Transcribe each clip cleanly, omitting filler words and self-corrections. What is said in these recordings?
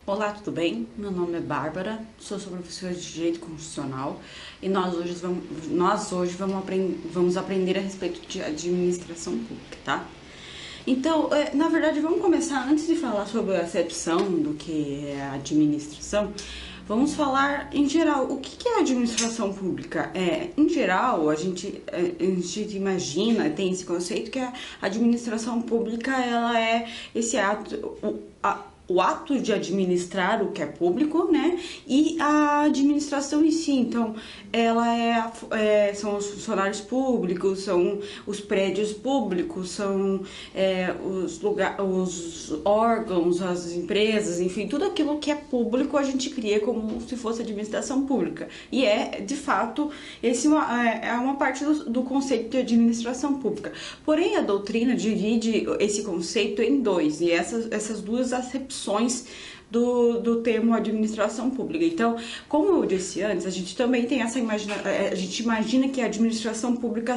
Olá, tudo bem? Meu nome é Bárbara, sou professora de Direito Constitucional e nós hoje vamos aprender a respeito de administração pública, tá? Então, na verdade, vamos começar, antes de falar sobre a acepção do que é a administração, vamos falar em geral, o que é a administração pública? Em geral, a gente imagina, tem esse conceito que a administração pública ela é esse ato, o ato de administrar o que é público, né? E a administração em si, então, ela são os funcionários públicos, são os prédios públicos, são os órgãos, as empresas, enfim, tudo aquilo que é público a gente cria como se fosse administração pública. E de fato, esse é uma parte do conceito de administração pública. Porém, a doutrina divide esse conceito em dois, e essas duas acepções do termo administração pública. Então, como eu disse antes, a gente também tem a gente imagina que a administração pública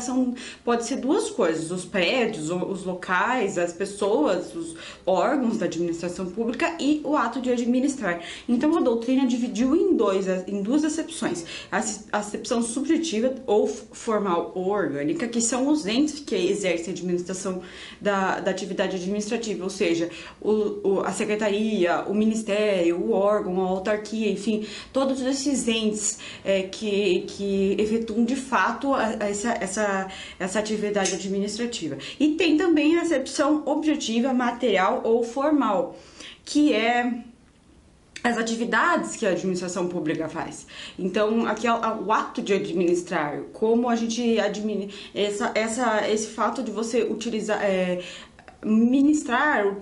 pode ser duas coisas: os prédios, os locais, as pessoas, os órgãos da administração pública e o ato de administrar. Então, a doutrina dividiu em duas acepções: a acepção subjetiva ou formal ou orgânica, que são os entes que exercem a administração da atividade administrativa, ou seja, a secretaria, o ministério, o órgão, a autarquia, enfim, todos esses entes que efetuam de fato essa atividade administrativa. E tem também a acepção objetiva, material ou formal, que é as atividades que a administração pública faz. Então, aqui é o ato de administrar, como a gente administra, esse fato de você utilizar, ministrar,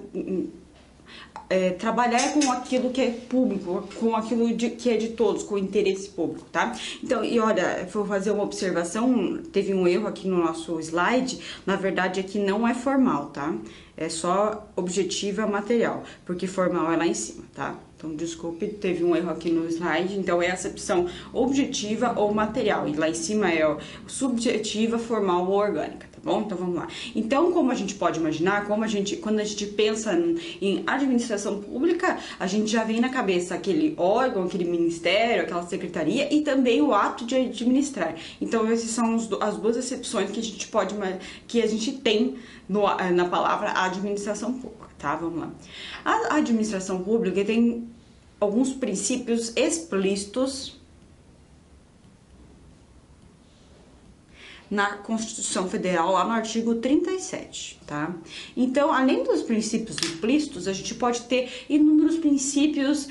trabalhar com aquilo que é público, com aquilo que é de todos, com o interesse público, tá? Então, e olha, vou fazer uma observação, teve um erro aqui no nosso slide, na verdade aqui não é formal, tá? É só objetiva material, porque formal é lá em cima, tá? Então, desculpe, teve um erro aqui no slide, então é a acepção objetiva ou material, e lá em cima é subjetiva, formal ou orgânica. Bom, então vamos lá. Então, como a gente pode imaginar, quando a gente pensa em administração pública, a gente já vem na cabeça aquele órgão, aquele ministério, aquela secretaria e também o ato de administrar. Então, essas são as duas acepções que a gente tem na palavra administração pública, tá? Vamos lá. A administração pública tem alguns princípios explícitos na Constituição Federal, lá no artigo 37, tá? Então, além dos princípios implícitos, a gente pode ter inúmeros princípios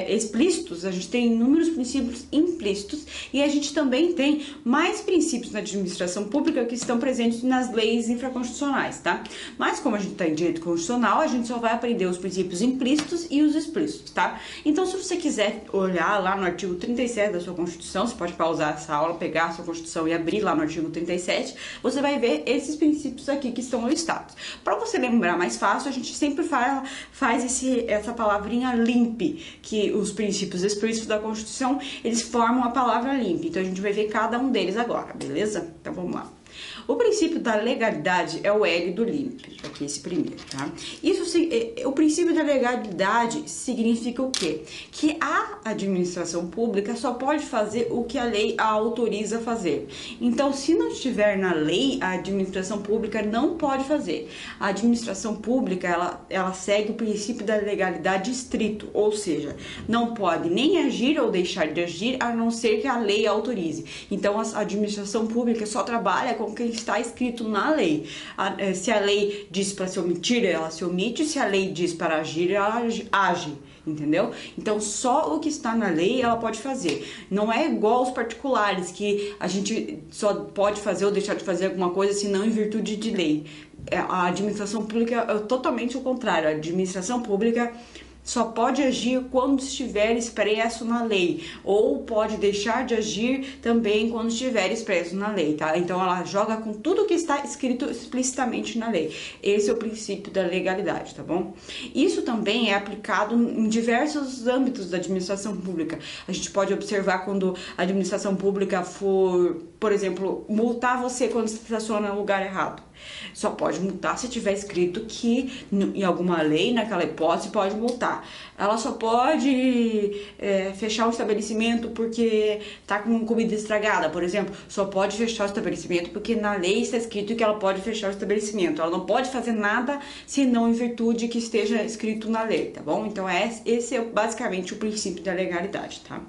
explícitos, a gente tem inúmeros princípios implícitos e a gente também tem mais princípios na administração pública que estão presentes nas leis infraconstitucionais, tá? Mas como a gente está em direito constitucional, a gente só vai aprender os princípios implícitos e os explícitos, tá? Então, se você quiser olhar lá no artigo 37 da sua Constituição, você pode pausar essa aula, pegar a sua Constituição e abrir lá no artigo 37, você vai ver esses princípios aqui que estão listados. Para você lembrar mais fácil, a gente sempre faz essa palavrinha LIMP, que os princípios explícitos da Constituição, eles formam a palavra LIMP. Então, a gente vai ver cada um deles agora, beleza? Então, vamos lá. O princípio da legalidade é o L do LIMP, aqui esse primeiro, tá? O princípio da legalidade significa o quê? Que a administração pública só pode fazer o que a lei a autoriza a fazer. Então, se não estiver na lei, a administração pública não pode fazer. A administração pública, ela segue o princípio da legalidade estrito, ou seja, não pode nem agir ou deixar de agir, a não ser que a lei autorize. Então, a administração pública só trabalha com o que está escrito na lei. Se a lei diz para se omitir, ela se omite. Se a lei diz para agir, ela age. Entendeu? Então, só o que está na lei ela pode fazer. Não é igual aos particulares, que a gente só pode fazer ou deixar de fazer alguma coisa se não em virtude de lei. A administração pública é totalmente o contrário. A administração pública só pode agir quando estiver expresso na lei, ou pode deixar de agir também quando estiver expresso na lei, tá? Então, ela joga com tudo que está escrito explicitamente na lei. Esse é o princípio da legalidade, tá bom? Isso também é aplicado em diversos âmbitos da administração pública. A gente pode observar quando a administração pública for por exemplo, multar você quando você estaciona no lugar errado. Só pode multar se tiver escrito que em alguma lei, naquela hipótese, pode multar. Ela só pode fechar o estabelecimento porque tá com comida estragada, por exemplo. Só pode fechar o estabelecimento porque na lei está escrito que ela pode fechar o estabelecimento. Ela não pode fazer nada senão em virtude que esteja escrito na lei, tá bom? Então esse é basicamente o princípio da legalidade, tá?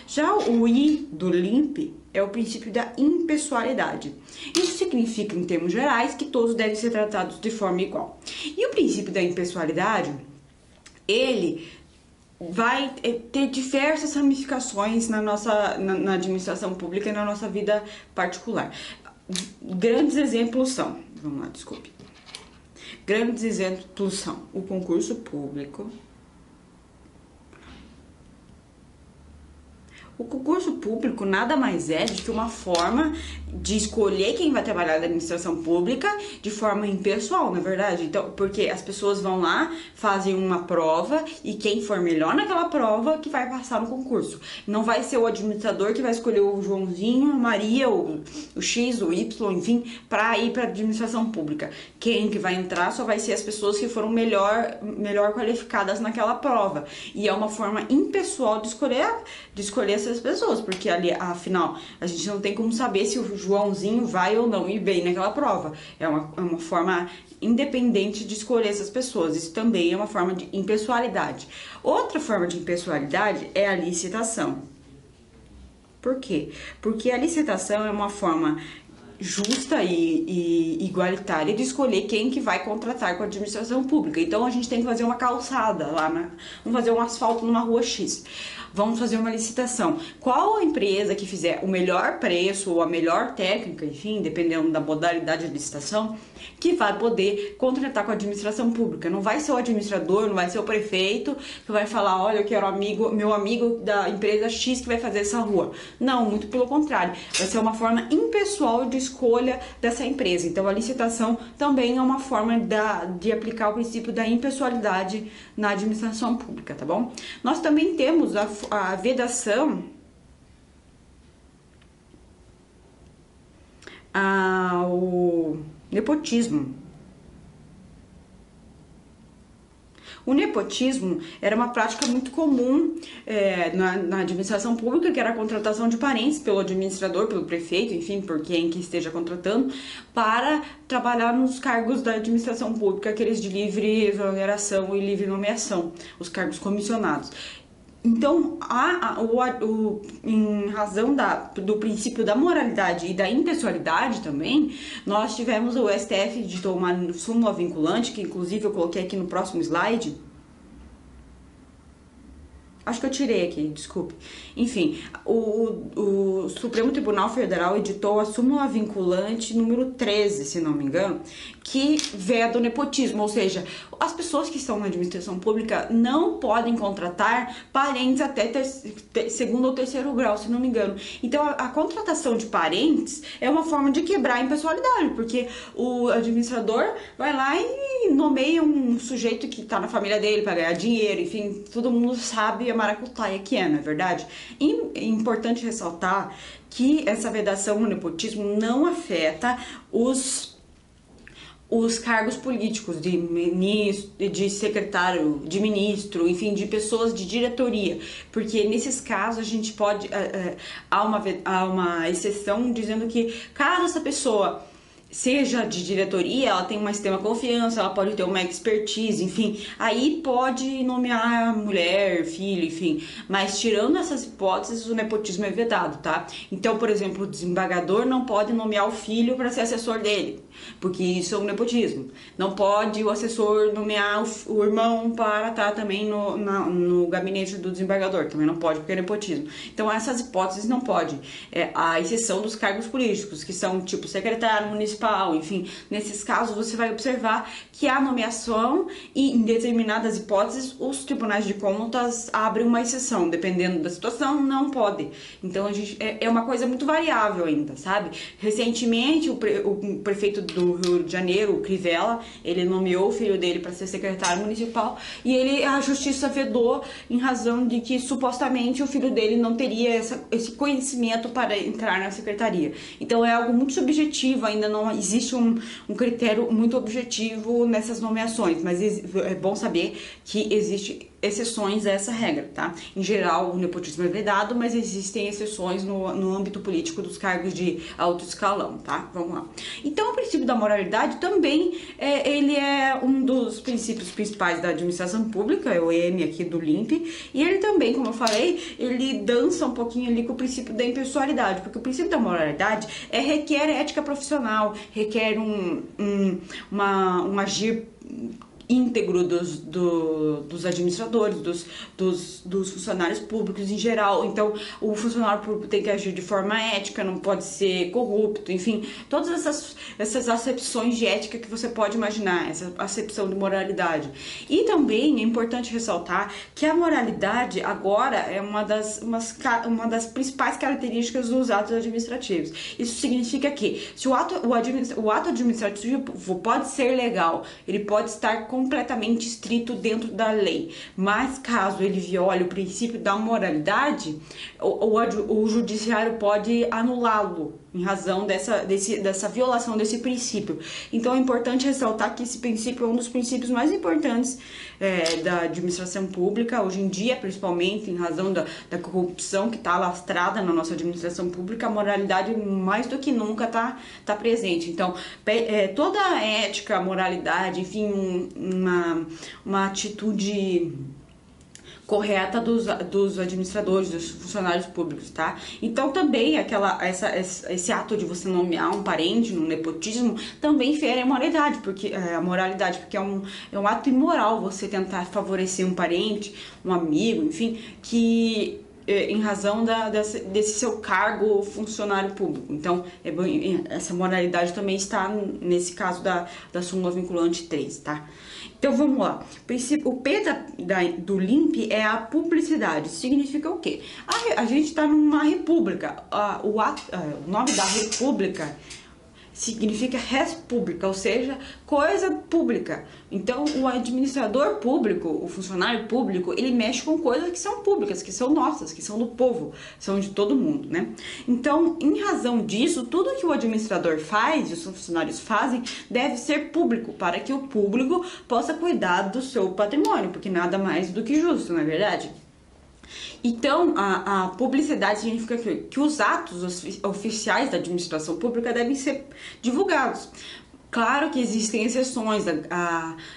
Já o I do LIMP é o princípio da impessoalidade. Isso significa, em termos gerais, que todos devem ser tratados de forma igual. E o princípio da impessoalidade, ele vai ter diversas ramificações na administração pública e na nossa vida particular. Grandes exemplos são, vamos lá, desculpe. Grandes exemplos são o concurso público. O concurso público nada mais é do que uma forma de escolher quem vai trabalhar na administração pública de forma impessoal, na verdade. Então, porque as pessoas vão lá, fazem uma prova e quem for melhor naquela prova que vai passar no concurso. Não vai ser o administrador que vai escolher o Joãozinho, a Maria, o X, o Y, enfim, para ir para a administração pública. Quem que vai entrar só vai ser as pessoas que foram melhor qualificadas naquela prova. E é uma forma impessoal de escolher essas pessoas, porque ali, afinal, a gente não tem como saber se o Joãozinho vai ou não ir bem naquela prova. É uma forma independente de escolher essas pessoas. Isso também é uma forma de impessoalidade. Outra forma de impessoalidade é a licitação. Por quê? Porque a licitação é uma forma justa e igualitária de escolher quem que vai contratar com a administração pública. Então a gente tem que fazer uma calçada lá, vamos fazer um asfalto numa rua X. Vamos fazer uma licitação. Qual a empresa que fizer o melhor preço ou a melhor técnica, enfim, dependendo da modalidade de licitação, que vai poder contratar com a administração pública. Não vai ser o administrador, não vai ser o prefeito que vai falar, olha, eu quero meu amigo da empresa X que vai fazer essa rua. Não, muito pelo contrário. Vai ser uma forma impessoal de escolha dessa empresa. Então, a licitação também é uma forma de aplicar o princípio da impessoalidade na administração pública, tá bom? Nós também temos a vedação ao nepotismo. O nepotismo era uma prática muito comum na administração pública, que era a contratação de parentes pelo administrador, pelo prefeito, enfim, por quem que esteja contratando, para trabalhar nos cargos da administração pública, aqueles de livre exoneração e livre nomeação, os comissionados. Então, em razão do princípio da moralidade e da impessoalidade também, nós tivemos o STF editou uma súmula vinculante, que inclusive eu coloquei aqui no próximo slide. Acho que eu tirei aqui, desculpe. Enfim, o Supremo Tribunal Federal editou a súmula vinculante número 13, se não me engano, que veda o nepotismo, ou seja, as pessoas que estão na administração pública não podem contratar parentes até segundo ou terceiro grau, se não me engano. Então, a contratação de parentes é uma forma de quebrar a impessoalidade, porque o administrador vai lá e nomeia um sujeito que está na família dele para ganhar dinheiro, enfim, todo mundo sabe a maracutaia que é, não é verdade? E é importante ressaltar que essa vedação no nepotismo não afeta os cargos políticos de ministro, de secretário, de ministro, enfim, de pessoas de diretoria, porque nesses casos a gente pode há uma exceção dizendo que caso essa pessoa seja de diretoria, ela tem uma extrema confiança, ela pode ter uma expertise, enfim, aí pode nomear mulher, filho, enfim, mas tirando essas hipóteses, o nepotismo é vedado, tá? Então, por exemplo, o desembargador não pode nomear o filho para ser assessor dele, porque isso é um nepotismo. Não pode o assessor nomear o irmão para estar também no gabinete do desembargador, também não pode, porque é nepotismo. Então, essas hipóteses não podem. A exceção dos cargos políticos, que são tipo secretário municipal, municipal, enfim, nesses casos você vai observar que há nomeação e em determinadas hipóteses os tribunais de contas abrem uma exceção, dependendo da situação, não pode. Então a gente é uma coisa muito variável ainda, sabe? Recentemente o prefeito do Rio de Janeiro, o Crivella, ele nomeou o filho dele para ser secretário municipal e a justiça vedou em razão de que supostamente o filho dele não teria esse conhecimento para entrar na secretaria. Então é algo muito subjetivo, ainda não existe um critério muito objetivo nessas nomeações, mas é bom saber que existe exceções a essa regra, tá? Em geral, o nepotismo é vedado, mas existem exceções no âmbito político dos cargos de alto escalão, tá? Vamos lá. Então, o princípio da moralidade também, ele é um dos princípios principais da administração pública, é o EM aqui do LIMP, e ele também, como eu falei, ele dança um pouquinho ali com o princípio da impessoalidade, porque o princípio da moralidade requer ética profissional, requer um agir íntegro dos administradores, dos funcionários públicos em geral. Então, o funcionário público tem que agir de forma ética, não pode ser corrupto, enfim, todas essas acepções de ética que você pode imaginar, essa acepção de moralidade. E também é importante ressaltar que a moralidade agora é uma das principais características dos atos administrativos. Isso significa que se o ato administrativo pode ser legal, ele pode estar completamente estrito dentro da lei, mas caso ele viole o princípio da moralidade, o judiciário pode anulá-lo em razão dessa violação desse princípio. Então é importante ressaltar que esse princípio é um dos princípios mais importantes da administração pública, hoje em dia, principalmente em razão da corrupção que está alastrada na nossa administração pública, a moralidade mais do que nunca está presente. Então, toda a ética, a moralidade, enfim, uma atitude correta dos administradores, dos funcionários públicos, tá? Então também esse ato de você nomear um parente no nepotismo também fere a moralidade, porque é um ato imoral você tentar favorecer um parente, um amigo, enfim, que em razão desse seu cargo funcionário público. Então, essa moralidade também está nesse caso da súmula vinculante 3, tá? Então, vamos lá. O P do LIMP é a publicidade. Significa o quê? A gente está numa república. O nome da república significa res pública, ou seja, coisa pública. Então, o administrador público, o funcionário público, ele mexe com coisas que são públicas, que são nossas, que são do povo, são de todo mundo, né? Então, em razão disso, tudo que o administrador faz e os funcionários fazem deve ser público, para que o público possa cuidar do seu patrimônio, porque nada mais do que justo, não é verdade? Então, a publicidade significa que os atos oficiais da administração pública devem ser divulgados. Claro que existem exceções,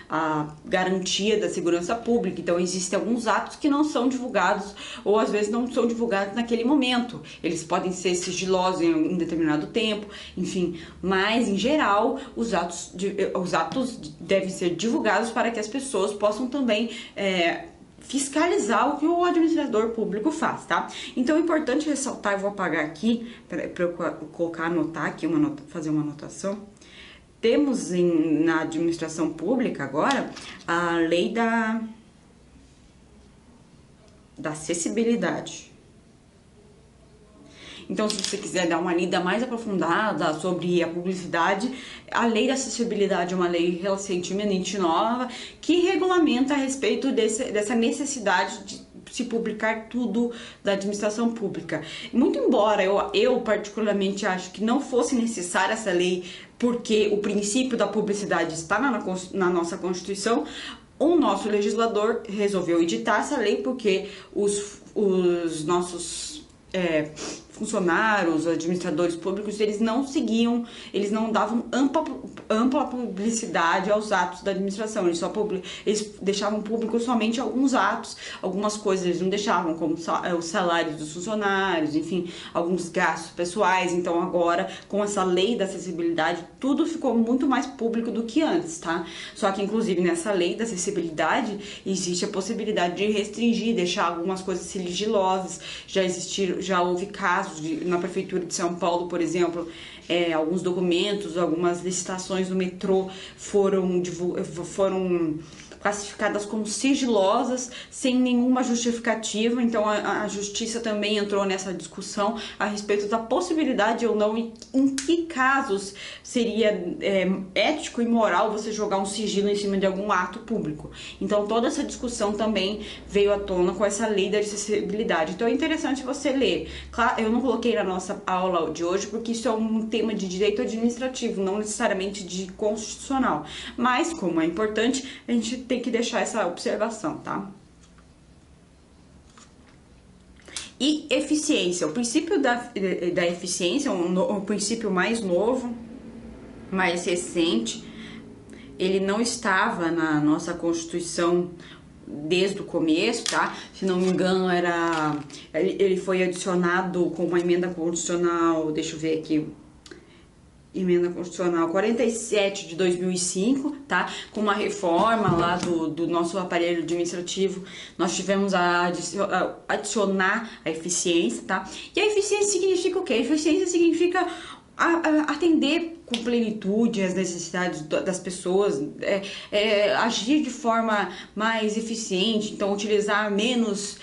a garantia da segurança pública, então existem alguns atos que não são divulgados ou às vezes não são divulgados naquele momento. Eles podem ser sigilosos em determinado tempo, enfim, mas em geral os atos devem ser divulgados para que as pessoas possam também fiscalizar o que o administrador público faz, tá? Então é importante ressaltar, eu vou apagar aqui para eu colocar, anotar aqui, fazer uma anotação. Temos na administração pública agora a lei da acessibilidade. Então, se você quiser dar uma lida mais aprofundada sobre a publicidade, a lei da acessibilidade é uma lei recentemente nova que regulamenta a respeito dessa necessidade de se publicar tudo da administração pública. Muito embora eu particularmente acho que não fosse necessária essa lei, porque o princípio da publicidade está na nossa Constituição, o nosso legislador resolveu editar essa lei porque os nossos funcionários, administradores públicos, eles não davam ampla publicidade aos atos da administração, eles deixavam público somente alguns atos, algumas coisas eles não deixavam, como os salários dos funcionários, enfim, alguns gastos pessoais. Então agora, com essa lei da acessibilidade, tudo ficou muito mais público do que antes, tá? Só que inclusive nessa lei da acessibilidade existe a possibilidade de restringir, deixar algumas coisas sigilosas. Já houve casos casos na Prefeitura de São Paulo, por exemplo, alguns documentos, algumas licitações do metrô foram classificadas como sigilosas, sem nenhuma justificativa. Então a justiça também entrou nessa discussão a respeito da possibilidade ou não, em que casos seria ético e moral você jogar um sigilo em cima de algum ato público. Então toda essa discussão também veio à tona com essa lei da acessibilidade. Então é interessante você ler. Claro, eu não coloquei na nossa aula de hoje porque isso é um tema de direito administrativo, não necessariamente de constitucional. Mas como é importante, a gente tem que deixar essa observação, tá? E eficiência. O princípio da eficiência, o princípio mais novo, mais recente, ele não estava na nossa Constituição desde o começo, tá? Se não me engano, ele foi adicionado com uma emenda constitucional, deixa eu ver aqui, Emenda Constitucional 47 de 2005, tá? Com uma reforma lá do nosso aparelho administrativo, nós tivemos a adicionar a eficiência, tá? E a eficiência significa o quê? A eficiência significa atender com plenitude as necessidades das pessoas, agir de forma mais eficiente, então utilizar menos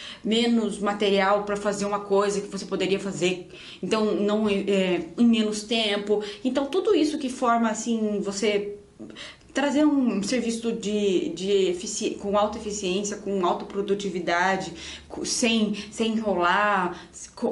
material para fazer uma coisa que você poderia fazer, então não em menos tempo. Então tudo isso que forma assim você trazer um serviço com alta eficiência, com alta produtividade, sem enrolar,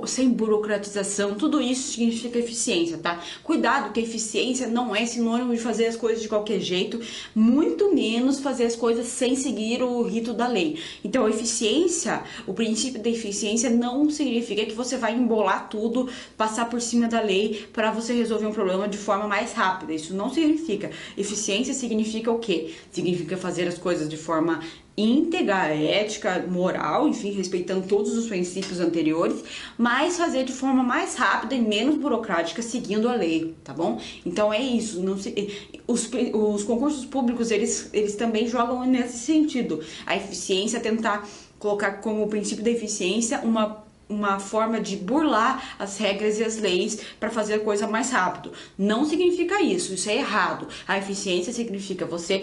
sem burocratização, tudo isso significa eficiência, tá? Cuidado que eficiência não é sinônimo de fazer as coisas de qualquer jeito, muito menos fazer as coisas sem seguir o rito da lei. Então, eficiência, o princípio da eficiência não significa que você vai embolar tudo, passar por cima da lei para você resolver um problema de forma mais rápida. Isso não significa. Eficiência significa o quê? Significa fazer as coisas de forma íntegra, ética, moral, enfim, respeitando todos os princípios anteriores, mas fazer de forma mais rápida e menos burocrática, seguindo a lei, tá bom? Então é isso. Os concursos públicos, eles também jogam nesse sentido. A eficiência é tentar colocar como princípio da eficiência uma forma de burlar as regras e as leis para fazer a coisa mais rápido. Não significa isso é errado. A eficiência significa você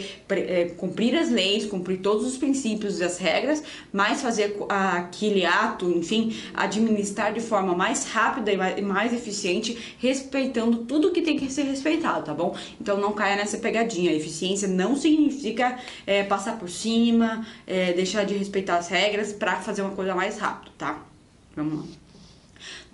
cumprir as leis, cumprir todos os princípios e as regras, mas fazer aquele ato, enfim, administrar de forma mais rápida e mais eficiente, respeitando tudo que tem que ser respeitado, tá bom? Então não caia nessa pegadinha. A eficiência não significa passar por cima, deixar de respeitar as regras para fazer uma coisa mais rápido, tá? Vamos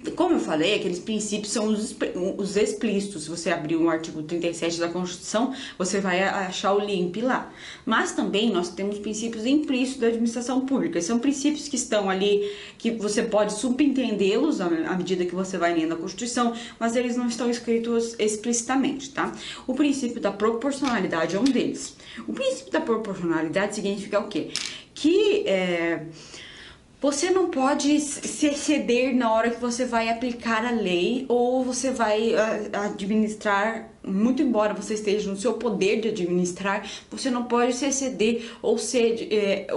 lá. Como eu falei, aqueles princípios são os explícitos. Se você abrir o artigo 37 da Constituição, você vai achar o link lá. Mas também nós temos princípios implícitos da administração pública. São princípios que estão ali, que você pode subentendê-los à medida que você vai lendo a Constituição, mas eles não estão escritos explicitamente, tá? O princípio da proporcionalidade é um deles. O princípio da proporcionalidade significa o quê? Que você não pode se exceder na hora que você vai aplicar a lei ou você vai administrar, muito embora você esteja no seu poder de administrar, você não pode se exceder ou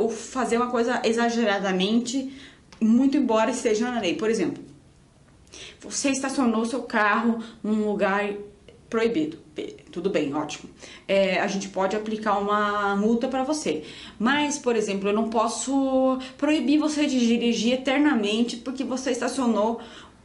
fazer uma coisa exageradamente, muito embora esteja na lei. Por exemplo, você estacionou seu carro num lugar proibido. Tudo bem, ótimo. A gente pode aplicar uma multa para você. Mas, por exemplo, eu não posso proibir você de dirigir eternamente porque você estacionou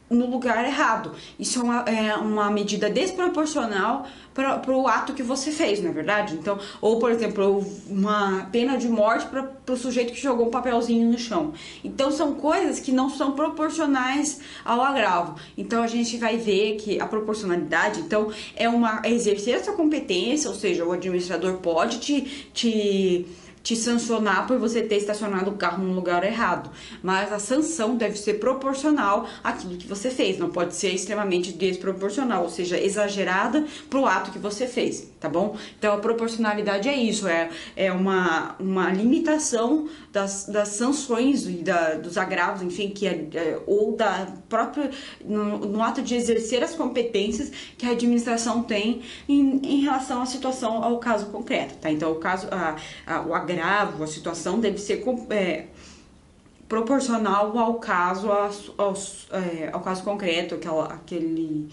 no lugar errado. Isso é uma medida desproporcional para o ato que você fez, não é verdade? Então, ou, por exemplo, uma pena de morte para o sujeito que jogou um papelzinho no chão. Então, são coisas que não são proporcionais ao agravo. Então, a gente vai ver que a proporcionalidade, então, é exercer essa competência, ou seja, o administrador pode te sancionar por você ter estacionado o carro no lugar errado, mas a sanção deve ser proporcional àquilo que você fez, não pode ser extremamente desproporcional, ou seja, exagerada pro ato que você fez, tá bom? Então a proporcionalidade é isso, é uma limitação das sanções e dos agravos, enfim, ou da própria no ato de exercer as competências que a administração tem em relação à situação, ao caso concreto, tá? Então o caso, o agravo, a situação deve ser proporcional ao caso, ao caso concreto, aquele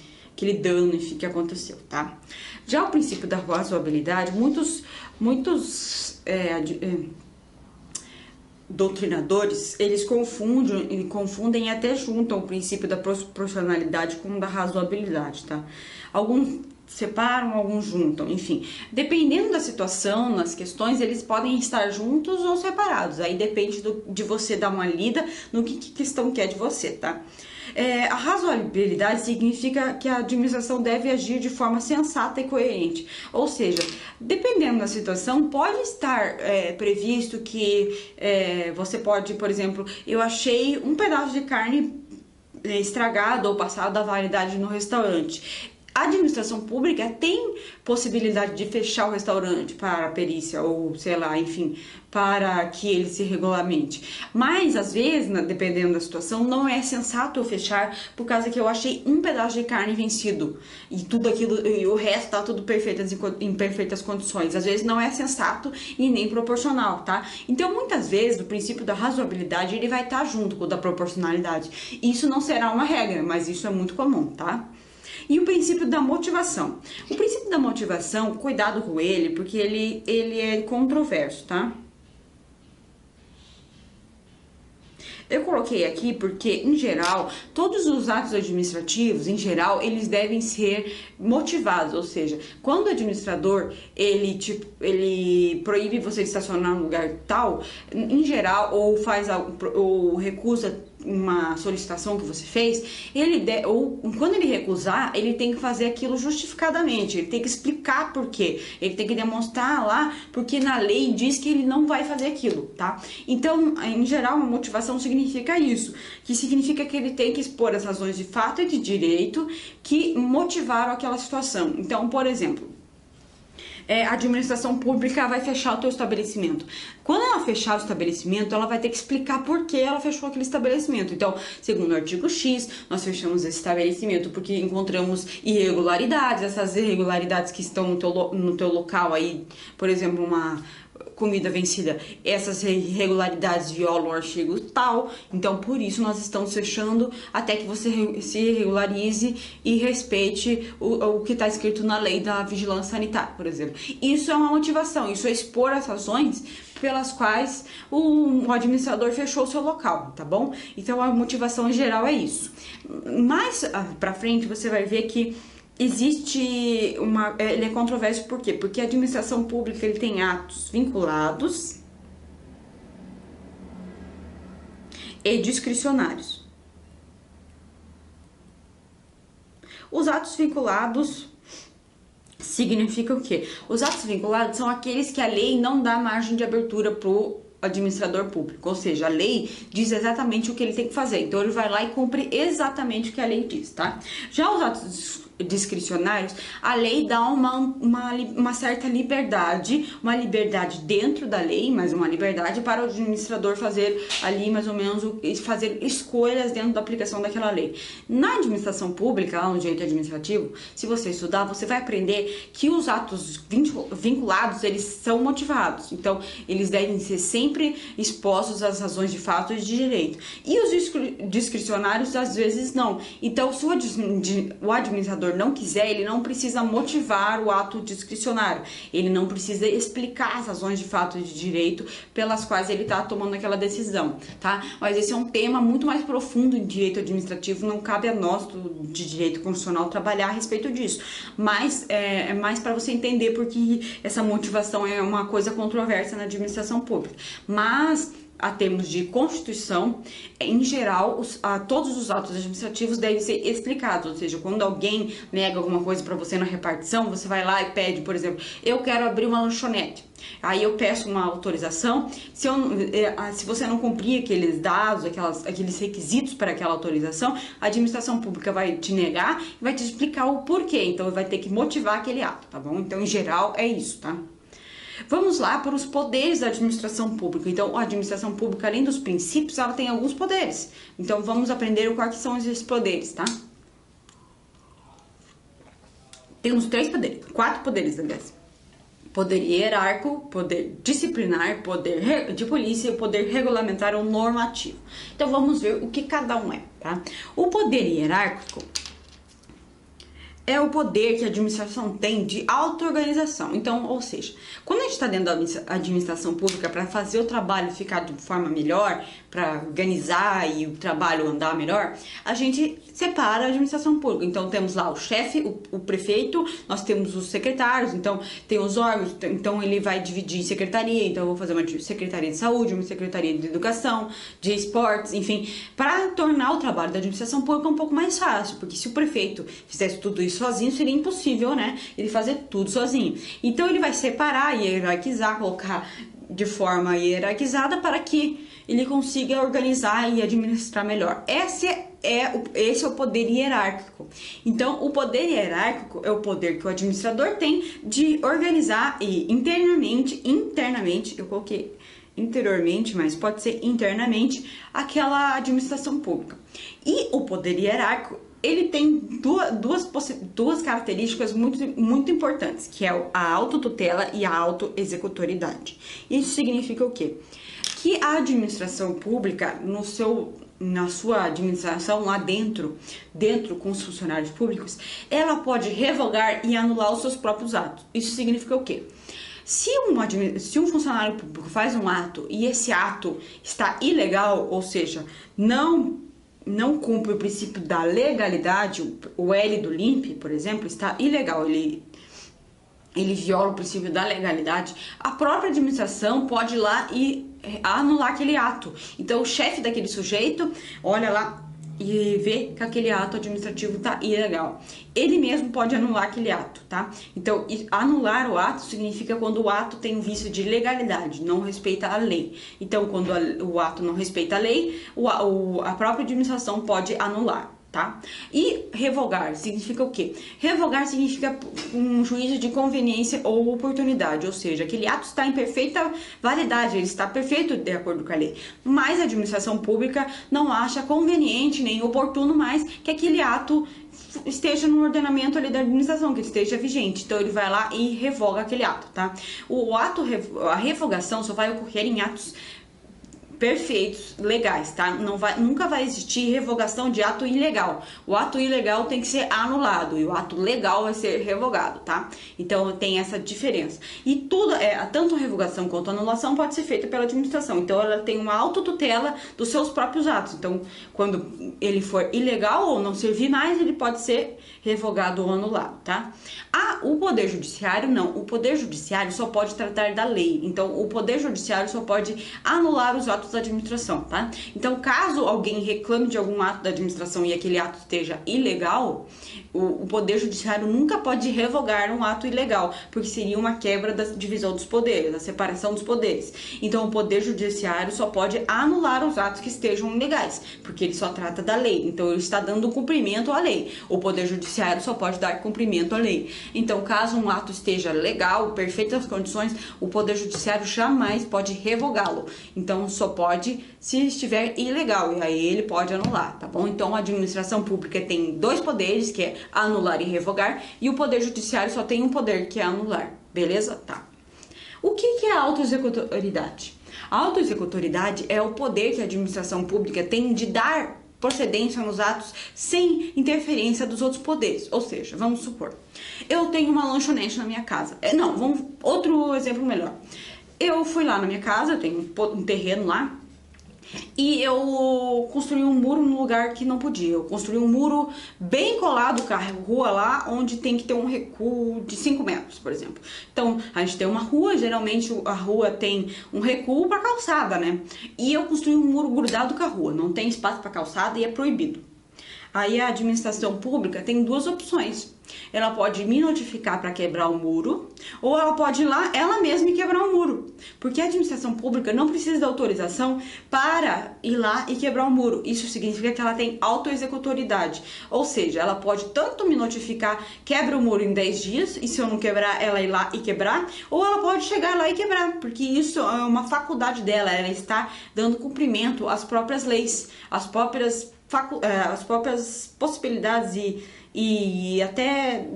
dano, enfim, que aconteceu, tá? Já o princípio da razoabilidade, muitos doutrinadores, eles confundem e até juntam o princípio da proporcionalidade com o da razoabilidade, tá? Alguns separam, alguns juntam, enfim. Dependendo da situação, nas questões, eles podem estar juntos ou separados. Aí depende de você dar uma lida no que questão quer de você, tá? A razoabilidade significa que a administração deve agir de forma sensata e coerente. Ou seja, dependendo da situação, pode estar previsto que você pode, por exemplo, eu achei um pedaço de carne estragado ou passado da validade no restaurante. A administração pública tem possibilidade de fechar o restaurante para a perícia ou, sei lá, enfim, para que ele se regulamente. Mas, às vezes, dependendo da situação, não é sensato eu fechar por causa que eu achei um pedaço de carne vencido e tudo aquilo, e o resto tá tudo em perfeitas condições. Às vezes não é sensato e nem proporcional, tá? Então, muitas vezes, o princípio da razoabilidade, ele vai estar junto com o da proporcionalidade. Isso não será uma regra, mas isso é muito comum, tá? E o princípio da motivação. O princípio da motivação, cuidado com ele, porque ele é controverso, tá? Eu coloquei aqui porque, em geral, todos os atos administrativos, em geral, eles devem ser motivados, ou seja, quando o administrador, ele proíbe você de estacionar num lugar tal, em geral, ou recusa uma solicitação que você fez, ou quando ele recusar, ele tem que fazer aquilo justificadamente, ele tem que explicar por quê, ele tem que demonstrar lá, porque na lei diz que ele não vai fazer aquilo, tá? Então, em geral, uma motivação significa isso, que significa que ele tem que expor as razões de fato e de direito que motivaram aquela situação. Então, por exemplo, a administração pública vai fechar o teu estabelecimento. Quando ela fechar o estabelecimento, ela vai ter que explicar por que ela fechou aquele estabelecimento. Então, segundo o artigo X, nós fechamos esse estabelecimento porque encontramos irregularidades, essas irregularidades que estão no teu local aí, por exemplo, uma comida vencida, essas irregularidades violam o artigo tal, então por isso nós estamos fechando até que você se regularize e respeite o que está escrito na lei da vigilância sanitária, por exemplo. Isso é uma motivação, isso é expor as razões pelas quais o administrador fechou o seu local, tá bom? Então a motivação em geral é isso. Mais pra frente você vai ver que existe ele é controverso por quê? Porque a administração pública ele tem atos vinculados e discricionários. Os atos vinculados significam o quê? Os atos vinculados são aqueles que a lei não dá margem de abertura pro administrador público, ou seja, a lei diz exatamente o que ele tem que fazer, então ele vai lá e cumpre exatamente o que a lei diz, tá? Já os atos discricionários, a lei dá uma certa liberdade, uma liberdade dentro da lei, mas uma liberdade para o administrador fazer ali mais ou menos fazer escolhas dentro da aplicação daquela lei. Na administração pública, lá no direito administrativo, se você estudar, você vai aprender que os atos vinculados, eles são motivados, então eles devem ser sempre expostos às razões de fato e de direito. E os discricionários, às vezes, não. Então, se o administrador não quiser, ele não precisa motivar o ato discricionário, ele não precisa explicar as razões de fato e de direito pelas quais ele está tomando aquela decisão, tá? Mas esse é um tema muito mais profundo em direito administrativo, não cabe a nós de direito constitucional trabalhar a respeito disso, mas é mais para você entender porque essa motivação é uma coisa controversa na administração pública, mas a termos de Constituição, em geral, todos os atos administrativos devem ser explicados, ou seja, quando alguém nega alguma coisa para você na repartição, você vai lá e pede, por exemplo, eu quero abrir uma lanchonete, aí eu peço uma autorização, se você não cumprir aqueles dados, aqueles requisitos para aquela autorização, a administração pública vai te negar e vai te explicar o porquê, então vai ter que motivar aquele ato, tá bom? Então, em geral, é isso, tá? Vamos lá para os poderes da administração pública. Então, a administração pública, além dos princípios, ela tem alguns poderes. Então, vamos aprender quais são esses poderes, tá? Temos 4 poderes, aliás. Poder hierárquico, poder disciplinar, poder de polícia e poder regulamentar ou normativo. Então vamos ver o que cada um é, tá? O poder hierárquico é o poder que a administração tem de auto-organização. Então, ou seja, quando a gente está dentro da administração pública para fazer o trabalho ficar de forma melhor, para organizar e o trabalho andar melhor, a gente separa a administração pública. Então, temos lá o chefe, o prefeito, nós temos os secretários, então tem os órgãos, então ele vai dividir em secretaria, então eu vou fazer uma secretaria de saúde, uma secretaria de educação, de esportes, enfim, para tornar o trabalho da administração pública um pouco mais fácil, porque se o prefeito fizesse tudo isso sozinho, seria impossível, né, ele fazer tudo sozinho. Então ele vai separar, hierarquizar, colocar de forma hierarquizada para que ele consiga organizar e administrar melhor. Esse é o poder hierárquico. Então, o poder hierárquico é o poder que o administrador tem de organizar e internamente, eu coloquei interiormente, mas pode ser internamente, aquela administração pública. E o poder hierárquico, ele tem duas características muito importantes, que é a autotutela e a autoexecutoridade. Isso significa o quê? Que a administração pública, na sua administração lá dentro com os funcionários públicos, ela pode revogar e anular os seus próprios atos. Isso significa o quê? Se um funcionário público faz um ato e esse ato está ilegal, ou seja, não cumpre o princípio da legalidade, o L do LIMP, por exemplo, está ilegal, ele viola o princípio da legalidade, a própria administração pode ir lá e anular aquele ato. Então, o chefe daquele sujeito olha lá e vê que aquele ato administrativo está ilegal. Ele mesmo pode anular aquele ato, tá? Então, anular o ato significa quando o ato tem um vício de legalidade, não respeita a lei. Então, quando o ato não respeita a lei, a própria administração pode anular. Tá? E revogar significa o quê? Revogar significa um juízo de conveniência ou oportunidade, ou seja, aquele ato está em perfeita validade, ele está perfeito de acordo com a lei, mas a administração pública não acha conveniente nem oportuno mais que aquele ato esteja no ordenamento ali da administração, que ele esteja vigente, então ele vai lá e revoga aquele ato, tá? A revogação só vai ocorrer em atos perfeitos, legais, tá? Nunca vai existir revogação de ato ilegal. O ato ilegal tem que ser anulado e o ato legal vai ser revogado, tá? Então tem essa diferença. E tudo, tanto a revogação quanto a anulação pode ser feita pela administração. Então ela tem uma autotutela dos seus próprios atos. Então, quando ele for ilegal ou não servir mais, ele pode ser revogado ou anulado, tá? O Poder Judiciário não. O Poder Judiciário só pode tratar da lei. Então, o Poder Judiciário só pode anular os atos da administração, tá? Então, caso alguém reclame de algum ato da administração e aquele ato esteja ilegal, o Poder Judiciário nunca pode revogar um ato ilegal, porque seria uma quebra da divisão dos poderes, da separação dos poderes. Então, o Poder Judiciário só pode anular os atos que estejam ilegais, porque ele só trata da lei. Então, ele está dando cumprimento à lei. O Poder Judiciário só pode dar cumprimento à lei. Então, caso um ato esteja legal, perfeitas condições, o Poder Judiciário jamais pode revogá-lo. Então, só pode se estiver ilegal, e aí ele pode anular, tá bom? Então, a administração pública tem dois poderes, que é anular e revogar, e o Poder Judiciário só tem um poder, que é anular, beleza? Tá. O que é a autoexecutoridade? A autoexecutoridade é o poder que a administração pública tem de dar procedência nos atos sem interferência dos outros poderes. Ou seja, vamos supor, eu tenho uma lanchonete na minha casa. Outro exemplo melhor. Eu fui lá na minha casa, eu tenho um terreno lá, e eu construí um muro num lugar que não podia. Eu construí um muro bem colado com a rua lá, onde tem que ter um recuo de 5 metros, por exemplo. Então, a gente tem uma rua, geralmente a rua tem um recuo para calçada, né? E eu construí um muro grudado com a rua, não tem espaço para calçada e é proibido. Aí a administração pública tem duas opções. Ela pode me notificar para quebrar o muro, ou ela pode ir lá, ela mesma, e quebrar o muro. Porque a administração pública não precisa de autorização para ir lá e quebrar o muro. Isso significa que ela tem autoexecutoridade. Ou seja, ela pode tanto me notificar, quebra o muro em 10 dias, e se eu não quebrar, ela ir lá e quebrar, ou ela pode chegar lá e quebrar, porque isso é uma faculdade dela, ela está dando cumprimento às próprias leis, às próprias possibilidades e até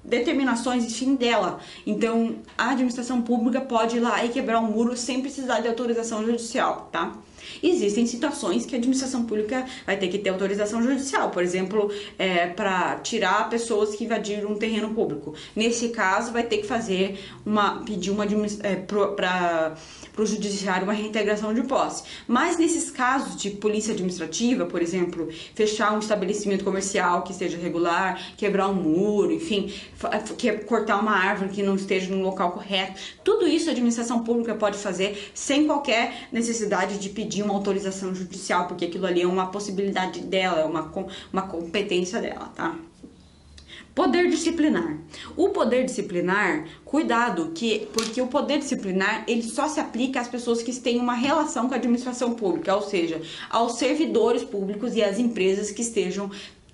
determinações, enfim, dela. Então, a administração pública pode ir lá e quebrar um muro sem precisar de autorização judicial, tá? Existem situações que a administração pública vai ter que ter autorização judicial, por exemplo, para tirar pessoas que invadiram um terreno público. Nesse caso, vai ter que pedir para o judiciário uma reintegração de posse. Mas nesses casos de polícia administrativa, por exemplo, fechar um estabelecimento comercial que esteja irregular, quebrar um muro, enfim, cortar uma árvore que não esteja no local correto, tudo isso a administração pública pode fazer sem qualquer necessidade de pedir uma autorização judicial, porque aquilo ali é uma possibilidade dela, é uma competência dela, tá? Poder disciplinar. O poder disciplinar, cuidado, porque o poder disciplinar, ele só se aplica às pessoas que têm uma relação com a administração pública, ou seja, aos servidores públicos e às empresas que estejam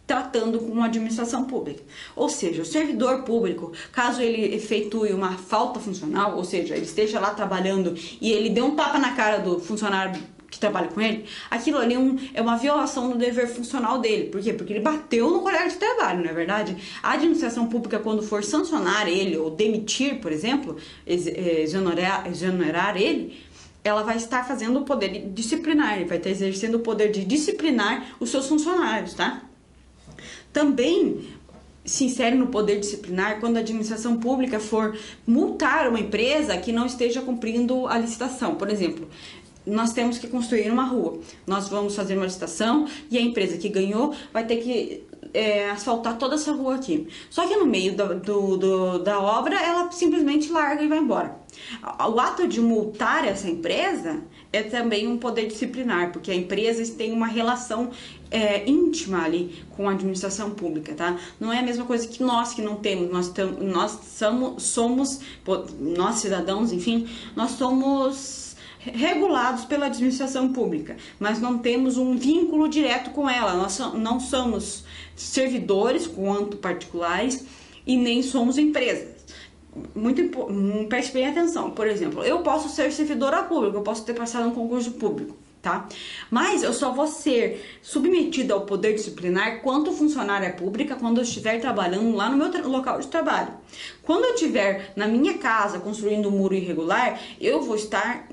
tratando com a administração pública. Ou seja, o servidor público, caso ele efetue uma falta funcional, ou seja, ele esteja lá trabalhando e ele dê um tapa na cara do funcionário que trabalha com ele, aquilo ali é uma violação do dever funcional dele. Por quê? Porque ele bateu no colega de trabalho, não é verdade? A administração pública, quando for sancionar ele ou demitir, por exemplo, exonerar ele, ela vai estar fazendo o poder disciplinar, ele vai estar exercendo o poder de disciplinar os seus funcionários, tá? Também se insere no poder disciplinar quando a administração pública for multar uma empresa que não esteja cumprindo a licitação. Por exemplo, nós temos que construir uma rua, nós vamos fazer uma licitação e a empresa que ganhou vai ter que asfaltar toda essa rua aqui. Só que no meio da obra ela simplesmente larga e vai embora. O ato de multar essa empresa é também um poder disciplinar, porque a empresa tem uma relação íntima ali com a administração pública, tá? Não é a mesma coisa que nós que não temos, nós cidadãos, enfim, nós somos regulados pela administração pública, mas não temos um vínculo direto com ela, nós não somos servidores quanto particulares e nem somos empresas. Preste bem atenção, por exemplo, eu posso ser servidora pública, eu posso ter passado um concurso público, tá? Mas eu só vou ser submetida ao poder disciplinar quanto funcionária pública quando eu estiver trabalhando lá no meu local de trabalho. Quando eu estiver na minha casa construindo um muro irregular, eu vou estar...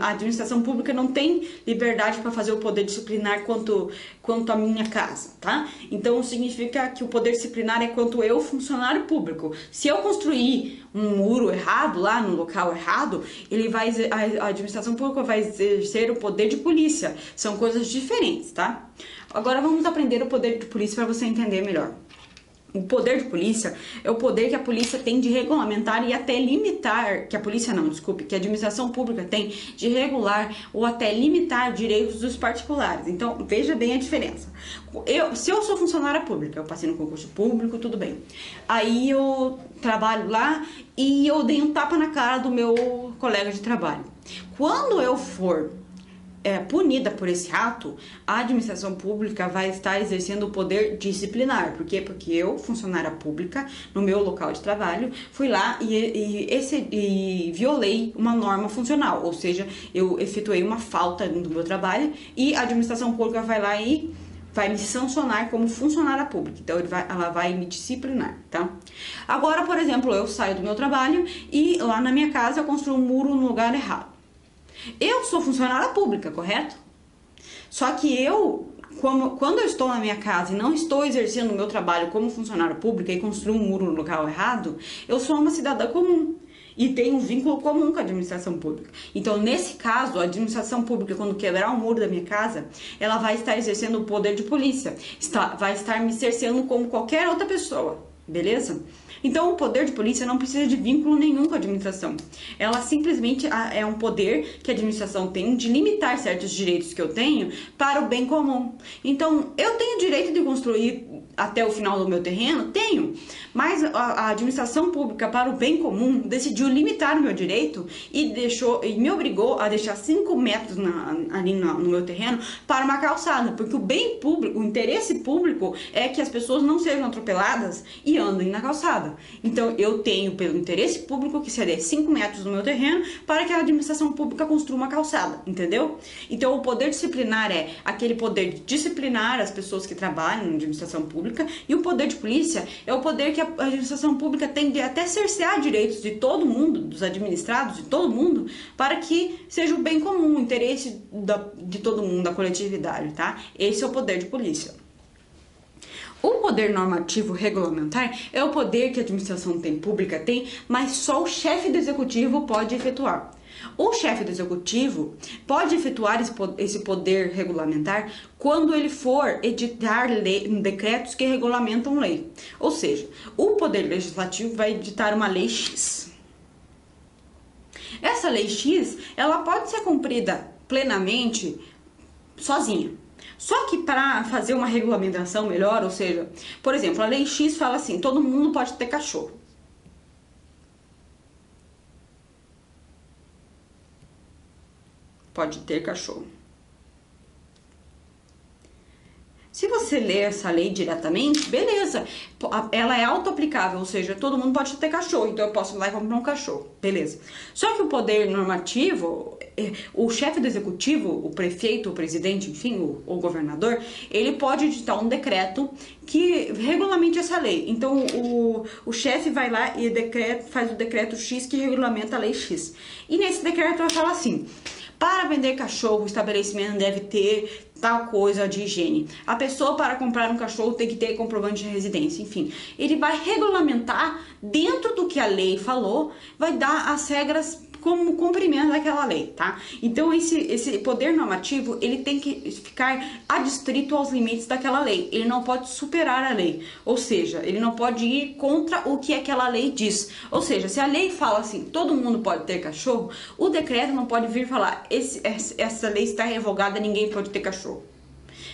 a administração pública não tem liberdade para fazer o poder disciplinar quanto a minha casa, tá? Então significa que o poder disciplinar é quanto eu, funcionário público. Se eu construir um muro errado lá no local errado, a administração pública vai exercer o poder de polícia. São coisas diferentes, tá? Agora vamos aprender o poder de polícia para você entender melhor. O poder de polícia é o poder que a polícia tem de regulamentar e até limitar, que a administração pública tem de regular ou até limitar direitos dos particulares. Então, veja bem a diferença. Se eu sou funcionária pública, eu passei no concurso público, tudo bem. Aí eu trabalho lá e eu dei um tapa na cara do meu colega de trabalho. Quando eu for punida por esse ato, a administração pública vai estar exercendo o poder disciplinar. Por quê? Porque eu, funcionária pública, no meu local de trabalho, fui lá e violei uma norma funcional, ou seja, eu efetuei uma falta no meu trabalho e a administração pública vai lá e vai me sancionar como funcionária pública. Então, ela vai me disciplinar, tá? Agora, por exemplo, eu saio do meu trabalho e lá na minha casa eu construo um muro no lugar errado. Eu sou funcionária pública, correto? Só que quando eu estou na minha casa e não estou exercendo o meu trabalho como funcionária pública e construo um muro no local errado, eu sou uma cidadã comum e tenho um vínculo comum com a administração pública. Então, nesse caso, a administração pública, quando quebrar o muro da minha casa, ela vai estar exercendo o poder de polícia, vai estar me cerceando como qualquer outra pessoa, beleza? Então, o poder de polícia não precisa de vínculo nenhum com a administração. Ela simplesmente é um poder que a administração tem de limitar certos direitos que eu tenho para o bem comum. Então, eu tenho direito de construir até o final do meu terreno? Tenho. Mas a administração pública, para o bem comum, decidiu limitar o meu direito e me obrigou a deixar 5 metros ali no meu terreno para uma calçada. Porque o bem público, o interesse público é que as pessoas não sejam atropeladas e andem na calçada. Então, eu tenho, pelo interesse público, que ceder 5 metros no meu terreno para que a administração pública construa uma calçada, entendeu? Então, o poder disciplinar é aquele poder de disciplinar as pessoas que trabalham na administração pública pública, e o poder de polícia é o poder que a administração pública tem de até cercear direitos de todo mundo, dos administrados, de todo mundo, para que seja o bem comum, o interesse de todo mundo, da coletividade, tá? Esse é o poder de polícia. O poder normativo regulamentar é o poder que a administração pública tem, mas só o chefe do executivo pode efetuar. O chefe do executivo pode efetuar esse poder regulamentar quando ele for editar decretos que regulamentam lei. Ou seja, o poder legislativo vai editar uma lei X. Essa lei X, ela pode ser cumprida plenamente sozinha. Só que para fazer uma regulamentação melhor, ou seja, por exemplo, a lei X fala assim, todo mundo pode ter cachorro. Pode ter cachorro. Se você ler essa lei diretamente, beleza, ela é auto-aplicável, ou seja, todo mundo pode ter cachorro, então eu posso ir lá e comprar um cachorro, beleza. Só que o poder normativo, o chefe do executivo, o prefeito, o presidente, enfim, o governador, ele pode editar um decreto que regulamente essa lei. Então, o chefe vai lá e faz o decreto X que regulamenta a lei X. E nesse decreto vai falar assim: para vender cachorro, o estabelecimento deve ter tal coisa de higiene. A pessoa, para comprar um cachorro, tem que ter comprovante de residência. Enfim, ele vai regulamentar dentro do que a lei falou, vai dar as regras como cumprimento daquela lei, tá? Então, esse poder normativo, ele tem que ficar adstrito aos limites daquela lei. Ele não pode superar a lei. Ou seja, ele não pode ir contra o que aquela lei diz. Ou seja, se a lei fala assim, todo mundo pode ter cachorro, o decreto não pode vir falar, essa lei está revogada, ninguém pode ter cachorro.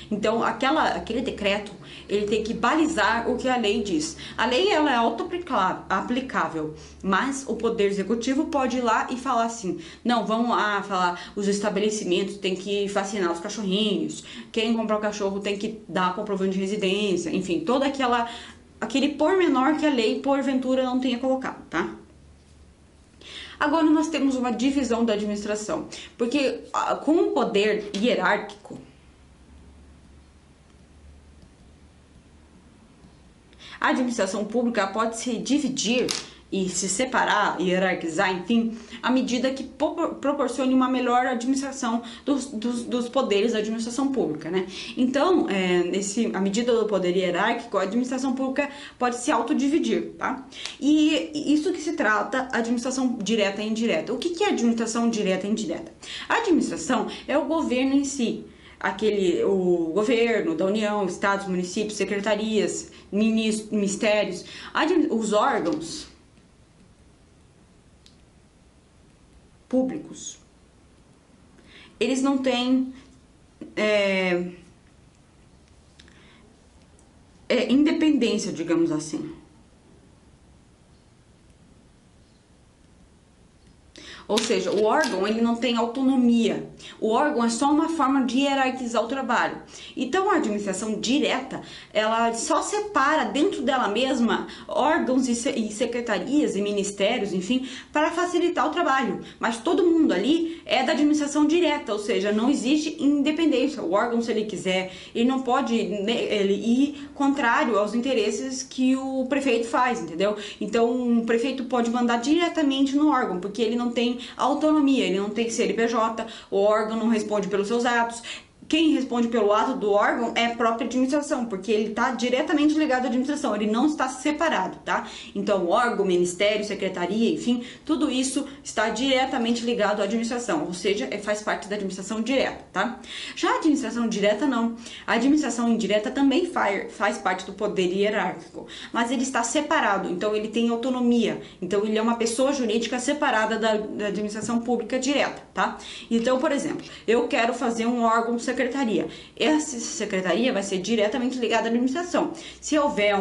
Então, aquele decreto, ele tem que balizar o que a lei diz. A lei, ela é auto-aplicável, mas o Poder Executivo pode ir lá e falar assim, não, vamos lá falar, os estabelecimentos têm que vacinar os cachorrinhos, quem comprar o cachorro tem que dar comprovante de residência, enfim, todo aquele pormenor que a lei, porventura, não tenha colocado, tá? Agora, nós temos uma divisão da administração, porque com o poder hierárquico, a administração pública pode se dividir e se separar, hierarquizar, enfim, à medida que proporcione uma melhor administração dos poderes da administração pública, né? Então, à medida do poder hierárquico, a administração pública pode se autodividir, tá? E isso que se trata administração direta e indireta. O que é administração direta e indireta? A administração é o governo em si. O governo da União, estados, municípios, secretarias, ministérios, os órgãos públicos, eles não têm independência, digamos assim. Ou seja, o órgão, ele não tem autonomia. O órgão é só uma forma de hierarquizar o trabalho. Então, a administração direta, ela só separa dentro dela mesma órgãos e secretarias e ministérios, enfim, para facilitar o trabalho. Mas todo mundo ali é da administração direta, ou seja, não existe independência. O órgão, se ele quiser, ele não pode ir contrário aos interesses que o prefeito faz, entendeu? Então, o prefeito pode mandar diretamente no órgão, porque ele não tem autonomia, ele não tem CNPJ, o órgão não responde pelos seus atos. Quem responde pelo ato do órgão é a própria administração, porque ele está diretamente ligado à administração, ele não está separado, tá? Então, órgão, ministério, secretaria, enfim, tudo isso está diretamente ligado à administração, ou seja, faz parte da administração direta, tá? Já a administração direta, não. A administração indireta também faz parte do poder hierárquico, mas ele está separado, então ele tem autonomia, então ele é uma pessoa jurídica separada da administração pública direta, tá? Então, por exemplo, eu quero fazer um órgão secretário. Essa secretaria vai ser diretamente ligada à administração. Se houver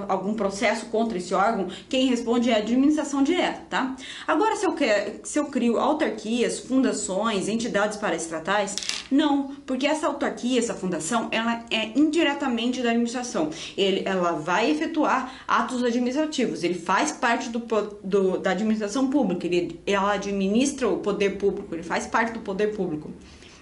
algum processo contra esse órgão, quem responde é a administração direta, tá? Agora, se eu crio autarquias, fundações, entidades paraestatais, não, porque essa autarquia, essa fundação, ela é indiretamente da administração. Ela vai efetuar atos administrativos, ele faz parte da administração pública, ela administra o poder público, ele faz parte do poder público.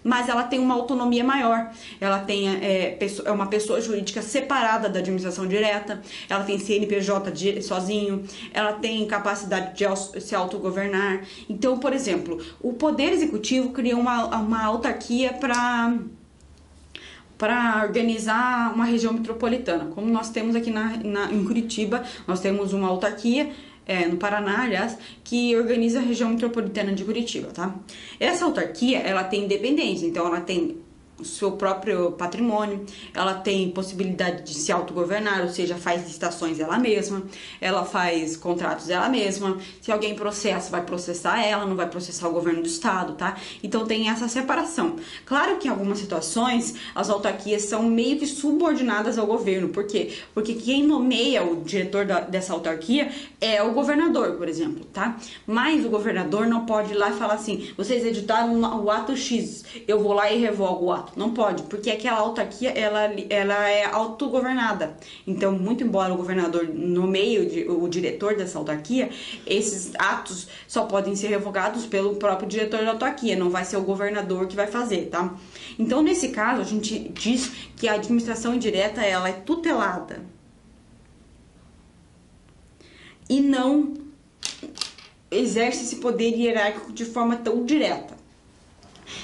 mas ela tem uma autonomia maior. Ela tem é uma pessoa jurídica separada da administração direta, ela tem CNPJ sozinho, ela tem capacidade de se autogovernar. Então, por exemplo, o Poder Executivo cria uma autarquia para organizar uma região metropolitana. Como nós temos aqui em Curitiba, nós temos uma autarquia, no Paraná, aliás, que organiza a região metropolitana de Curitiba, tá? Essa autarquia, ela tem independência, então ela tem o seu próprio patrimônio, ela tem possibilidade de se autogovernar, ou seja, faz licitações ela mesma, ela faz contratos ela mesma, se alguém processa, vai processar ela, não vai processar o governo do estado, tá? Então tem essa separação. Claro que em algumas situações as autarquias são meio que subordinadas ao governo, por quê? Porque quem nomeia o diretor dessa autarquia é o governador, por exemplo, tá? Mas o governador não pode ir lá e falar assim, vocês editaram o ato X, eu vou lá e revogo o ato. Não pode, porque aquela autarquia, ela é autogovernada. Então, muito embora o governador nomeie o diretor dessa autarquia, esses atos só podem ser revogados pelo próprio diretor da autarquia, não vai ser o governador que vai fazer, tá? Então, nesse caso, a gente diz que a administração indireta, ela é tutelada e não exerce esse poder hierárquico de forma tão direta.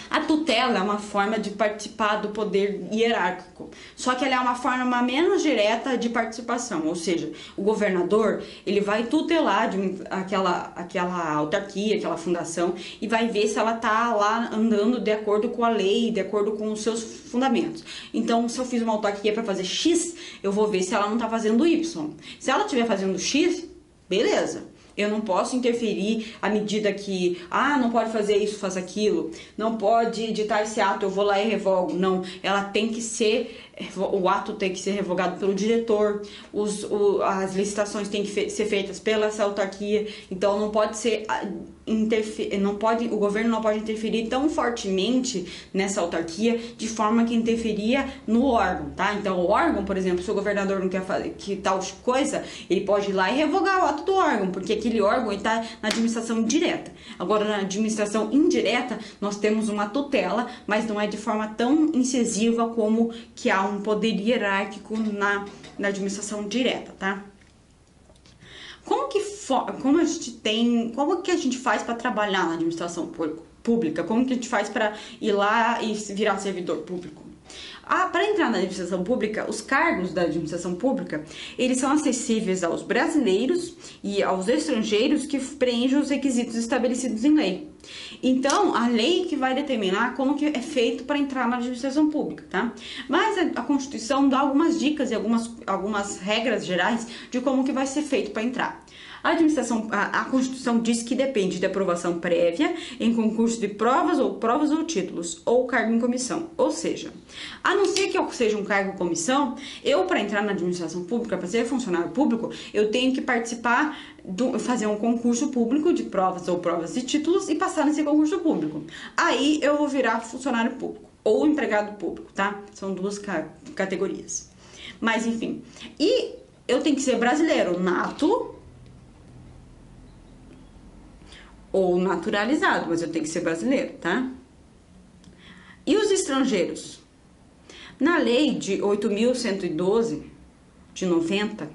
A tutela é uma forma de participar do poder hierárquico, só que ela é uma forma menos direta de participação, ou seja, o governador, ele vai tutelar aquela autarquia, aquela fundação, e vai ver se ela tá lá andando de acordo com a lei, de acordo com os seus fundamentos. Então, se eu fiz uma autarquia para fazer X, eu vou ver se ela não tá fazendo Y. Se ela estiver fazendo X, beleza. Eu não posso interferir à medida que, não pode fazer isso, faz aquilo, não pode editar esse ato, eu vou lá e revogo. Não, ela tem que ser, o ato tem que ser revogado pelo diretor, as licitações têm que ser feitas pela essa autarquia, então não pode ser, o governo não pode interferir tão fortemente nessa autarquia de forma que interferia no órgão, tá? Então o órgão, por exemplo, se o governador não quer fazer que tal coisa, ele pode ir lá e revogar o ato do órgão, porque aquele órgão está na administração direta. Agora, na administração indireta, nós temos uma tutela, mas não é de forma tão incisiva como que há um poder hierárquico na administração direta, tá? Como que a gente faz para trabalhar na administração pública? Como que a gente faz para ir lá e virar servidor público? Para entrar na administração pública, os cargos da administração pública, eles são acessíveis aos brasileiros e aos estrangeiros que preenchem os requisitos estabelecidos em lei. Então, a lei que vai determinar como que é feito para entrar na administração pública, tá? Mas a Constituição dá algumas dicas e algumas regras gerais de como que vai ser feito para entrar. A Constituição diz que depende de aprovação prévia em concurso de provas ou títulos, ou cargo em comissão. Ou seja, a não ser que eu seja um cargo em comissão, para entrar na administração pública, para ser funcionário público, eu tenho que participar, fazer um concurso público de provas ou provas de títulos e passar nesse concurso público. Aí eu vou virar funcionário público ou empregado público, tá? São duas categorias. Mas enfim, e eu tenho que ser brasileiro nato ou naturalizado, mas eu tenho que ser brasileiro, tá? E os estrangeiros? Na lei de 8.112, de 90,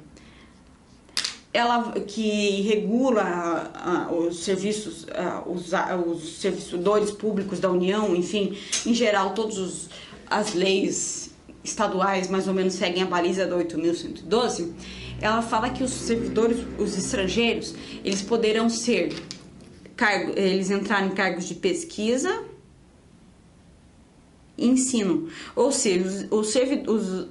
ela que regula os serviços, os servidores públicos da União, enfim, em geral, todas as leis estaduais mais ou menos seguem a baliza da 8.112, ela fala que os servidores, os estrangeiros, eles poderão ser eles entraram em cargos de pesquisa e ensino, ou seja, os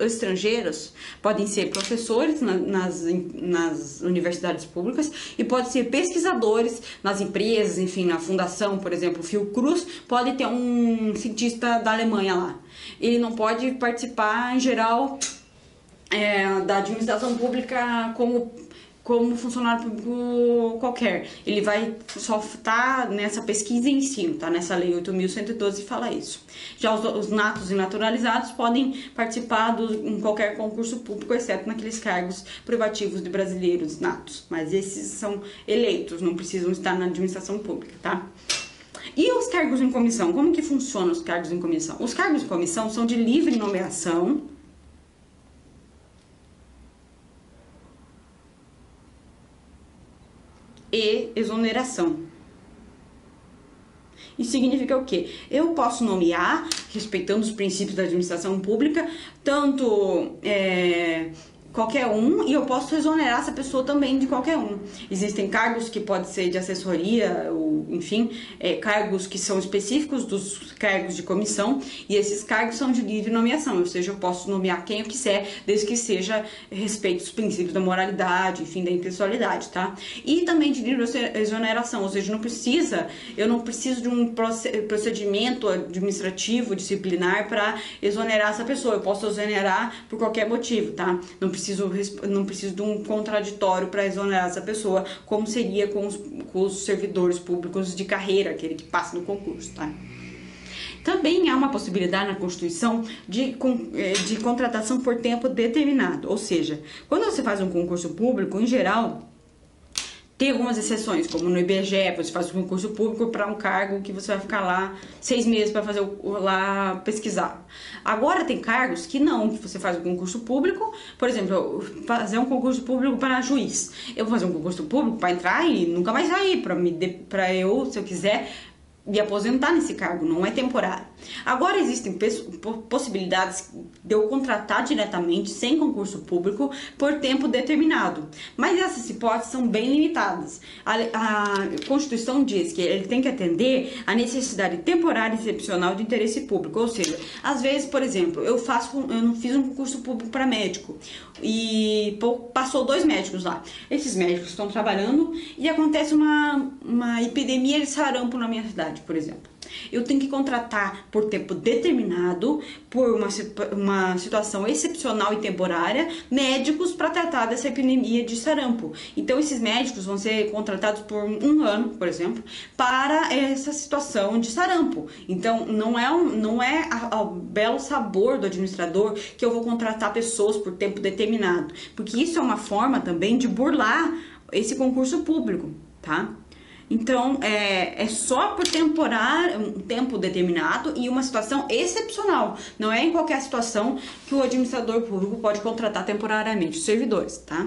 estrangeiros podem ser professores nas universidades públicas e podem ser pesquisadores nas empresas, enfim, na fundação, por exemplo, Fiocruz, pode ter um cientista da Alemanha lá. Ele não pode participar, em geral, da administração pública como funcionário público qualquer. Ele vai só estar nessa pesquisa e ensino, tá? Nessa lei 8.112 fala isso. Já os natos e naturalizados podem participar em qualquer concurso público, exceto naqueles cargos privativos de brasileiros natos. Mas esses são eleitos, não precisam estar na administração pública, tá? E os cargos em comissão? Como que funcionam os cargos em comissão? Os cargos em comissão são de livre nomeação e exoneração. Isso significa o quê? Eu posso nomear, respeitando os princípios da administração pública, tanto qualquer um, e eu posso exonerar essa pessoa também de qualquer um. Existem cargos que podem ser de assessoria, ou, enfim, cargos que são específicos dos cargos de comissão, e esses cargos são de livre nomeação, ou seja, eu posso nomear quem eu quiser, desde que seja respeito os princípios da moralidade, enfim, da impessoalidade, tá? E também de livre exoneração, ou seja, eu não preciso de um procedimento administrativo, disciplinar para exonerar essa pessoa, eu posso exonerar por qualquer motivo, tá? Não preciso de um contraditório para exonerar essa pessoa, como seria com os servidores públicos de carreira, aquele que passa no concurso, tá? Também há uma possibilidade na Constituição de contratação por tempo determinado, ou seja, quando você faz um concurso público, em geral, tem algumas exceções, como no IBGE, você faz um concurso público para um cargo que você vai ficar lá 6 meses para fazer lá pesquisar. Agora tem cargos que não, que você faz um concurso público, por exemplo, fazer um concurso público para juiz. Eu vou fazer um concurso público para entrar e nunca mais sair, para eu, se eu quiser, me aposentar nesse cargo, não é temporário. Agora existem possibilidades de eu contratar diretamente, sem concurso público, por tempo determinado. Mas essas hipóteses são bem limitadas. A Constituição diz que ele tem que atender à necessidade temporária e excepcional de interesse público. Ou seja, às vezes, por exemplo, eu não fiz um concurso público para médico e passou 2 médicos lá. Esses médicos estão trabalhando e acontece uma epidemia de sarampo na minha cidade, por exemplo. Eu tenho que contratar por tempo determinado, por uma situação excepcional e temporária, médicos para tratar dessa epidemia de sarampo. Então, esses médicos vão ser contratados por 1 ano, por exemplo, para essa situação de sarampo. Então, não é ao belo sabor do administrador que eu vou contratar pessoas por tempo determinado, porque isso é uma forma também de burlar esse concurso público, tá? Então, é só por um tempo determinado e uma situação excepcional. Não é em qualquer situação que o administrador público pode contratar temporariamente os servidores, tá?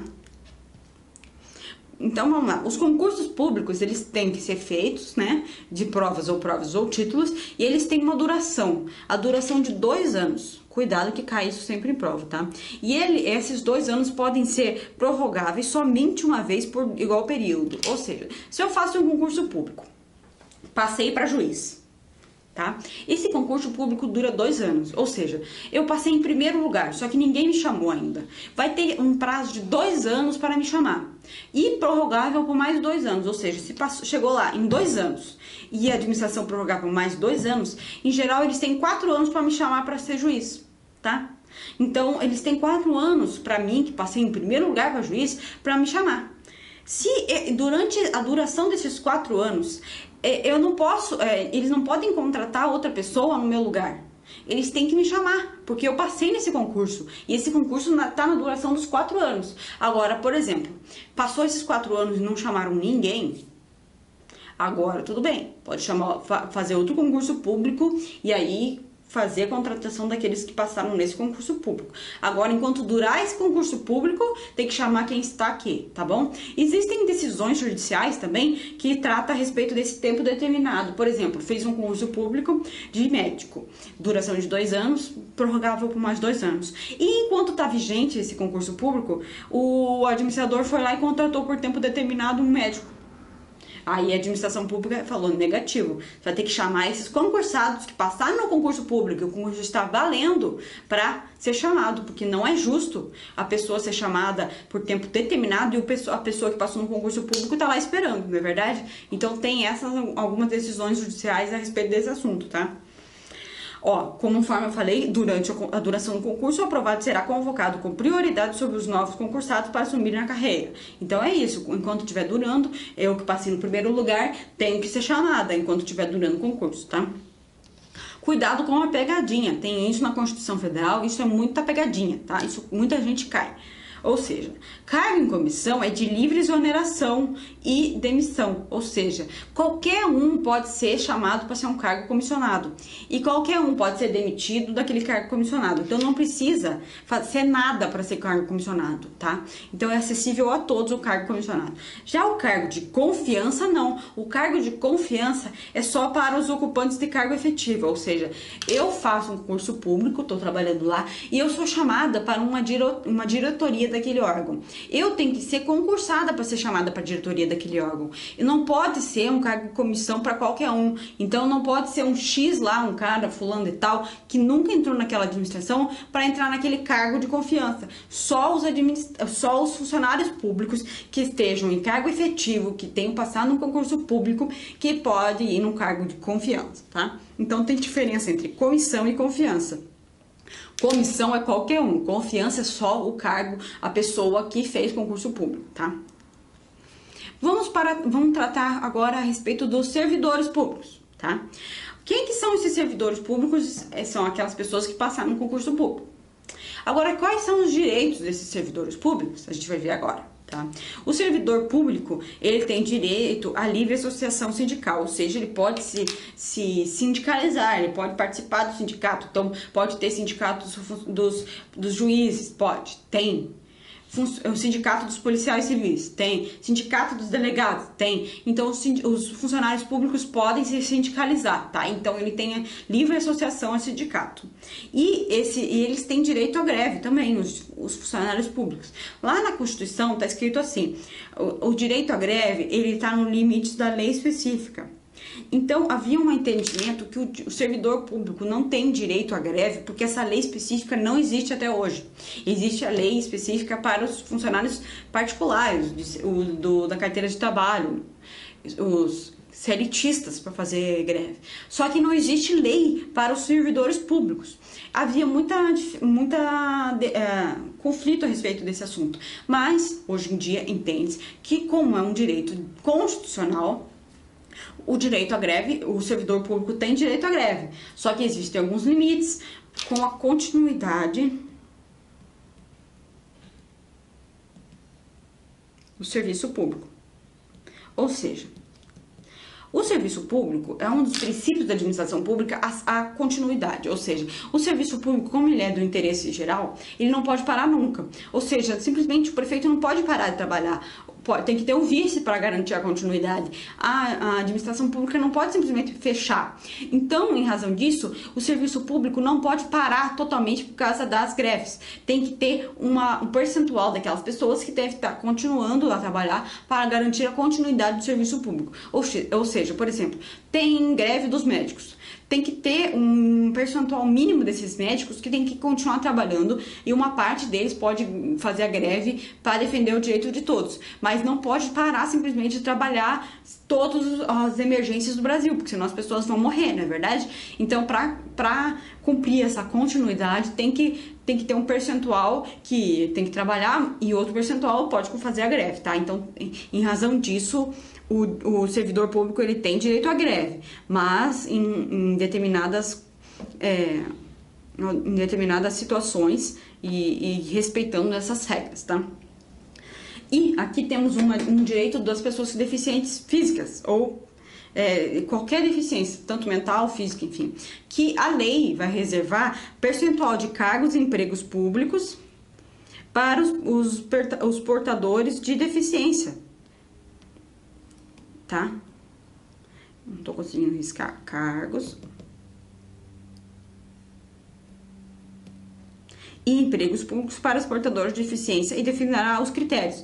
Então, vamos lá. Os concursos públicos, eles têm que ser feitos, né, de provas ou títulos, e eles têm uma duração. A duração de 2 anos. Cuidado que cai isso sempre em prova, tá? E esses 2 anos podem ser prorrogáveis somente uma vez por igual período. Ou seja, se eu faço um concurso público, passei para juiz, tá? Esse concurso público dura 2 anos, ou seja, eu passei em primeiro lugar, só que ninguém me chamou ainda. Vai ter um prazo de 2 anos para me chamar e prorrogável por mais 2 anos, ou seja, se chegou lá em 2 anos e a administração prorrogar por mais 2 anos, em geral eles têm 4 anos para me chamar para ser juiz, tá? Então eles têm 4 anos para mim, que passei em primeiro lugar para juiz, para me chamar. Se durante a duração desses 4 anos eu não posso, eles não podem contratar outra pessoa no meu lugar. Eles têm que me chamar, porque eu passei nesse concurso. E esse concurso está na duração dos 4 anos. Agora, por exemplo, passou esses 4 anos e não chamaram ninguém, agora tudo bem, pode fazer outro concurso público e aí fazer a contratação daqueles que passaram nesse concurso público. Agora, enquanto durar esse concurso público, tem que chamar quem está aqui, tá bom? Existem decisões judiciais também que tratam a respeito desse tempo determinado. Por exemplo, fez um concurso público de médico, duração de 2 anos, prorrogável por mais 2 anos. E enquanto está vigente esse concurso público, o administrador foi lá e contratou por tempo determinado um médico. Aí a administração pública falou negativo. Você vai ter que chamar esses concursados que passaram no concurso público, e o concurso está valendo, para ser chamado, porque não é justo a pessoa ser chamada por tempo determinado e a pessoa que passou no concurso público está lá esperando, não é verdade? Então tem algumas decisões judiciais a respeito desse assunto, tá? Conforme eu falei, durante a duração do concurso, o aprovado será convocado com prioridade sobre os novos concursados para assumirem a carreira. Então é isso, enquanto estiver durando, eu que passei no primeiro lugar, tenho que ser chamada enquanto estiver durando o concurso, tá? Cuidado com a pegadinha, tem isso na Constituição Federal, isso é muita pegadinha, tá? Isso muita gente cai. Ou seja, cargo em comissão é de livre exoneração e demissão, ou seja, qualquer um pode ser chamado para ser um cargo comissionado e qualquer um pode ser demitido daquele cargo comissionado. Então não precisa fazer nada para ser cargo comissionado, tá? Então é acessível a todos o cargo comissionado. Já o cargo de confiança não. O cargo de confiança é só para os ocupantes de cargo efetivo, ou seja, eu faço um concurso público, estou trabalhando lá e eu sou chamada para uma diretoria daquele órgão. Eu tenho que ser concursada para ser chamada para a diretoria daquele órgão. E não pode ser um cargo de comissão para qualquer um. Então não pode ser um X lá, um cara fulano e tal, que nunca entrou naquela administração para entrar naquele cargo de confiança. Só os funcionários públicos que estejam em cargo efetivo, que tenham passado no concurso público, que pode ir num cargo de confiança, tá? Então tem diferença entre comissão e confiança. Comissão é qualquer um, confiança é só o cargo, a pessoa que fez concurso público, tá? Vamos tratar agora a respeito dos servidores públicos, tá? Quem que são esses servidores públicos? São aquelas pessoas que passaram no concurso público. Agora, quais são os direitos desses servidores públicos? A gente vai ver agora, tá? O servidor público, ele tem direito à livre associação sindical, ou seja, ele pode se sindicalizar, ele pode participar do sindicato, então pode ter sindicato dos juízes, tem. O sindicato dos policiais civis, tem. Sindicato dos delegados, tem. Então, os funcionários públicos podem se sindicalizar, tá? Então, ele tem a livre associação a sindicato. E eles têm direito à greve também, os funcionários públicos. Lá na Constituição está escrito assim, o direito à greve, ele está no limite da lei específica. Então, havia um entendimento que o servidor público não tem direito à greve, porque essa lei específica não existe até hoje. Existe a lei específica para os funcionários particulares, da carteira de trabalho, os CLTistas para fazer greve. Só que não existe lei para os servidores públicos. Havia muita conflito a respeito desse assunto. Mas, hoje em dia, entende-se que, como é um direito constitucional, o direito à greve, o servidor público tem direito à greve, só que existem alguns limites com a continuidade do serviço público. Ou seja, o serviço público é um dos princípios da administração pública, a continuidade, ou seja, o serviço público, como ele é do interesse geral, ele não pode parar nunca, ou seja, simplesmente o prefeito não pode parar de trabalhar, tem que ter um vice para garantir a continuidade. A administração pública não pode simplesmente fechar. Então, em razão disso, o serviço público não pode parar totalmente por causa das greves. Tem que ter um percentual daquelas pessoas que devem estar continuando a trabalhar para garantir a continuidade do serviço público. Ou seja, por exemplo, tem greve dos médicos. Tem que ter um percentual mínimo desses médicos que tem que continuar trabalhando e uma parte deles pode fazer a greve para defender o direito de todos, mas não pode parar simplesmente de trabalhar todas as emergências do Brasil, porque senão as pessoas vão morrer, não é verdade? Então, para cumprir essa continuidade, tem que ter um percentual que tem que trabalhar e outro percentual pode fazer a greve, tá? Então, em razão disso, o servidor público ele tem direito à greve, mas em determinadas situações e respeitando essas regras, tá? E aqui temos um direito das pessoas deficientes físicas ou qualquer deficiência, tanto mental, física, enfim, que a lei vai reservar percentual de cargos e empregos públicos para os portadores de deficiência. Tá? Não tô conseguindo riscar cargos. E empregos públicos para os portadores de deficiência e definirá os critérios.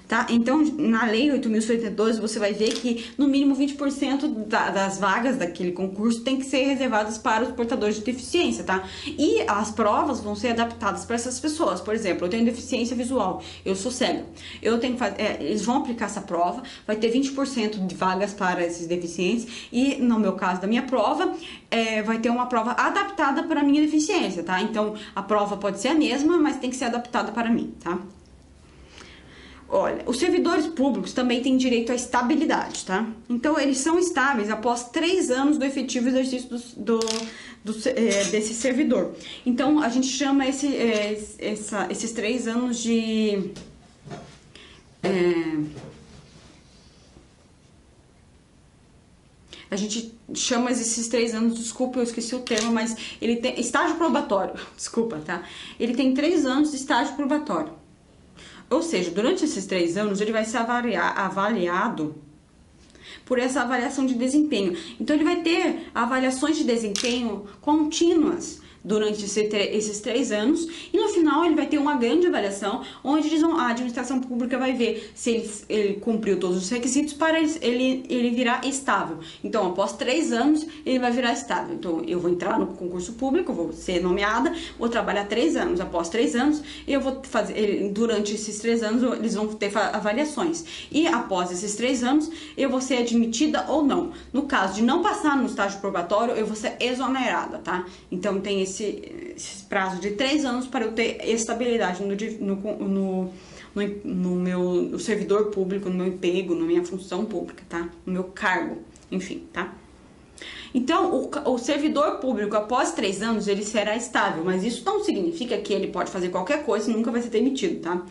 Tá? Então, na Lei 8.072, você vai ver que no mínimo 20% das vagas daquele concurso tem que ser reservadas para os portadores de deficiência, tá? E as provas vão ser adaptadas para essas pessoas. Por exemplo, eu tenho deficiência visual, eu sou cega. Eles vão aplicar essa prova, vai ter 20% de vagas para esses deficientes e, no meu caso da minha prova, vai ter uma prova adaptada para a minha deficiência, tá? Então, a prova pode ser a mesma, mas tem que ser adaptada para mim, tá? Olha, os servidores públicos também têm direito à estabilidade, tá? Então, eles são estáveis após 3 anos do efetivo exercício desse servidor. Então, a gente chama esses 3 anos de... A gente chama esses 3 anos, desculpa, eu esqueci o termo, mas ele tem estágio probatório, desculpa, tá? Ele tem 3 anos de estágio probatório. Ou seja, durante esses 3 anos, ele vai ser avaliado por essa avaliação de desempenho. Então, ele vai ter avaliações de desempenho contínuas durante esses 3 anos, e no final ele vai ter uma grande avaliação, onde a administração pública vai ver se ele cumpriu todos os requisitos para ele virar estável. Então, após 3 anos, ele vai virar estável. Então, eu vou entrar no concurso público, vou ser nomeada, vou trabalhar 3 anos. Após 3 anos, eu vou fazer, durante esses 3 anos, eles vão ter avaliações. E após esses 3 anos, eu vou ser admitida ou não. No caso de não passar no estágio probatório, eu vou ser exonerada, tá? Então, tem esse prazo de 3 anos para eu ter estabilidade no meu servidor público, no meu emprego, na minha função pública, tá? No meu cargo, enfim, tá? Então, o servidor público, após 3 anos, ele será estável, mas isso não significa que ele pode fazer qualquer coisa e nunca vai ser demitido, tá?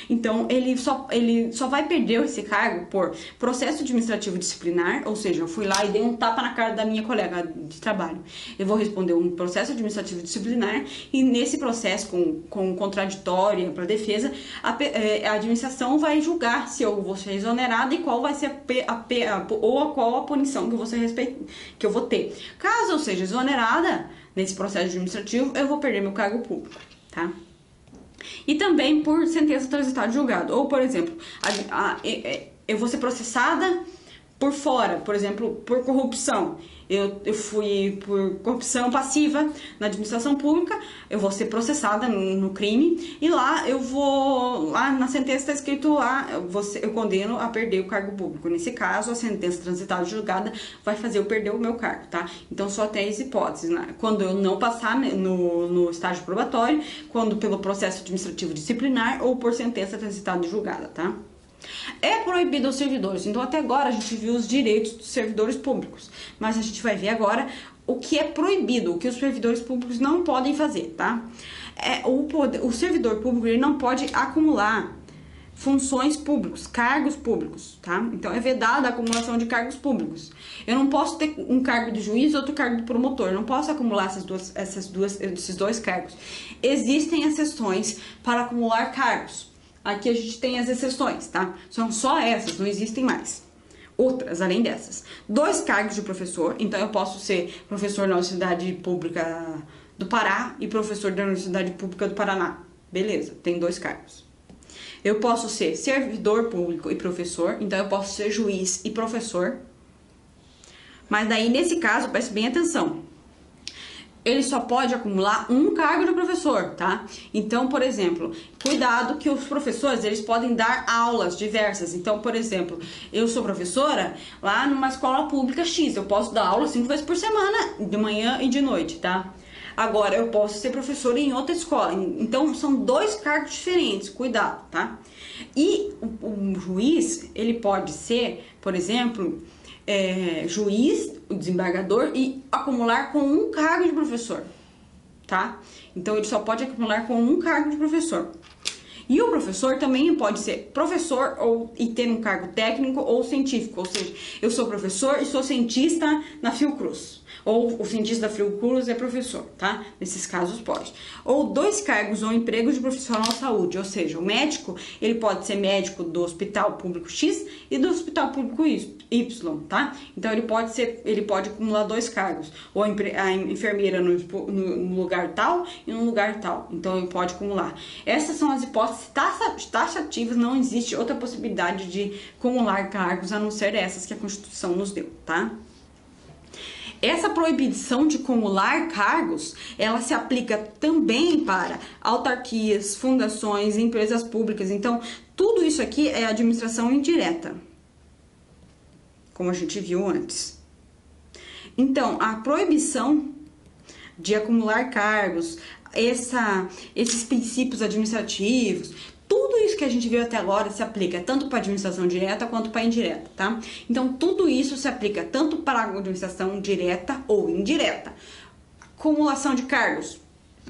Então, ele só vai perder esse cargo por processo administrativo disciplinar, ou seja, eu fui lá e dei um tapa na cara da minha colega de trabalho. Eu vou responder um processo administrativo disciplinar e nesse processo, com contraditória para defesa, a administração vai julgar se eu vou ser exonerada e qual vai ser qual a punição que eu vou ter. Caso eu seja exonerada nesse processo administrativo, eu vou perder meu cargo público, tá? E também por sentença transitada de julgado. Ou, por exemplo, eu vou ser processada por fora, por exemplo, por corrupção. Eu fui por corrupção passiva na administração pública, eu vou ser processada no crime, e lá na sentença está escrito lá, eu condeno a perder o cargo público. Nesse caso, a sentença transitada de julgada vai fazer eu perder o meu cargo, tá? Então, só tem as hipóteses, né? Quando eu não passar no estágio probatório, quando pelo processo administrativo disciplinar ou por sentença transitada de julgada, tá? É proibido aos servidores. Então, até agora a gente viu os direitos dos servidores públicos, mas a gente vai ver agora o que é proibido, o que os servidores públicos não podem fazer, tá? O servidor público, ele não pode acumular funções públicas, cargos públicos, tá? Então, é vedada a acumulação de cargos públicos. Eu não posso ter um cargo de juiz e outro cargo de promotor. Eu não posso acumular esses dois cargos. Existem exceções para acumular cargos. Aqui a gente tem as exceções, tá? São só essas, não existem mais. Outras, além dessas. 2 cargos de professor, então eu posso ser professor na Universidade Pública do Pará e professor da Universidade Pública do Paraná. Beleza, tem 2 cargos. Eu posso ser servidor público e professor, então eu posso ser juiz e professor. Mas daí, nesse caso, preste bem atenção. Ele só pode acumular um cargo de professor, tá? Então, por exemplo, cuidado que os professores, eles podem dar aulas diversas. Então, por exemplo, eu sou professora lá numa escola pública X, eu posso dar aula 5 vezes por semana, de manhã e de noite, tá? Agora, eu posso ser professora em outra escola. Então, são 2 cargos diferentes, cuidado, tá? E o juiz, ele pode ser, por exemplo, juiz, o desembargador, e acumular com um cargo de professor, tá? Então, ele só pode acumular com um cargo de professor. E o professor também pode ser professor e ter um cargo técnico ou científico, ou seja, eu sou professor e sou cientista na Fiocruz. Ou o cientista da Fiocruz é professor, tá? Nesses casos pode. Ou 2 cargos ou empregos de profissional de saúde, ou seja, o médico, ele pode ser médico do hospital público X e do hospital público Y, tá? Então, ele pode acumular 2 cargos. Ou a enfermeira no lugar tal e no lugar tal. Então, ele pode acumular. Essas são as hipóteses taxativas, não existe outra possibilidade de acumular cargos a não ser essas que a Constituição nos deu, tá? Essa proibição de acumular cargos, ela se aplica também para autarquias, fundações, empresas públicas. Então, tudo isso aqui é administração indireta, como a gente viu antes. Então, a proibição de acumular cargos, esses princípios administrativos, tudo isso que a gente viu até agora se aplica tanto para administração direta quanto para indireta, tá? Então, tudo isso se aplica tanto para a administração direta ou indireta. Acumulação de cargos,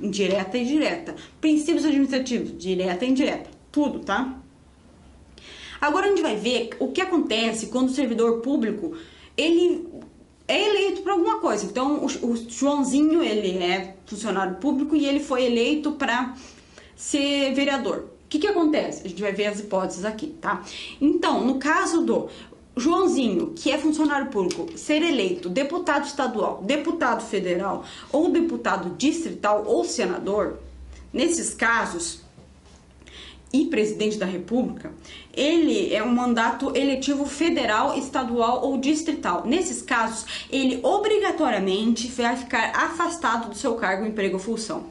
indireta e direta. Princípios administrativos, direta e indireta. Tudo, tá? Agora a gente vai ver o que acontece quando o servidor público, ele é eleito por alguma coisa. Então, o Joãozinho, ele é funcionário público e ele foi eleito para ser vereador. O que acontece? A gente vai ver as hipóteses aqui, tá? Então, no caso do Joãozinho, que é funcionário público, ser eleito deputado estadual, deputado federal ou deputado distrital ou senador, nesses casos, e presidente da República, ele é um mandato eletivo federal, estadual ou distrital. Nesses casos, ele obrigatoriamente vai ficar afastado do seu cargo, emprego ou função.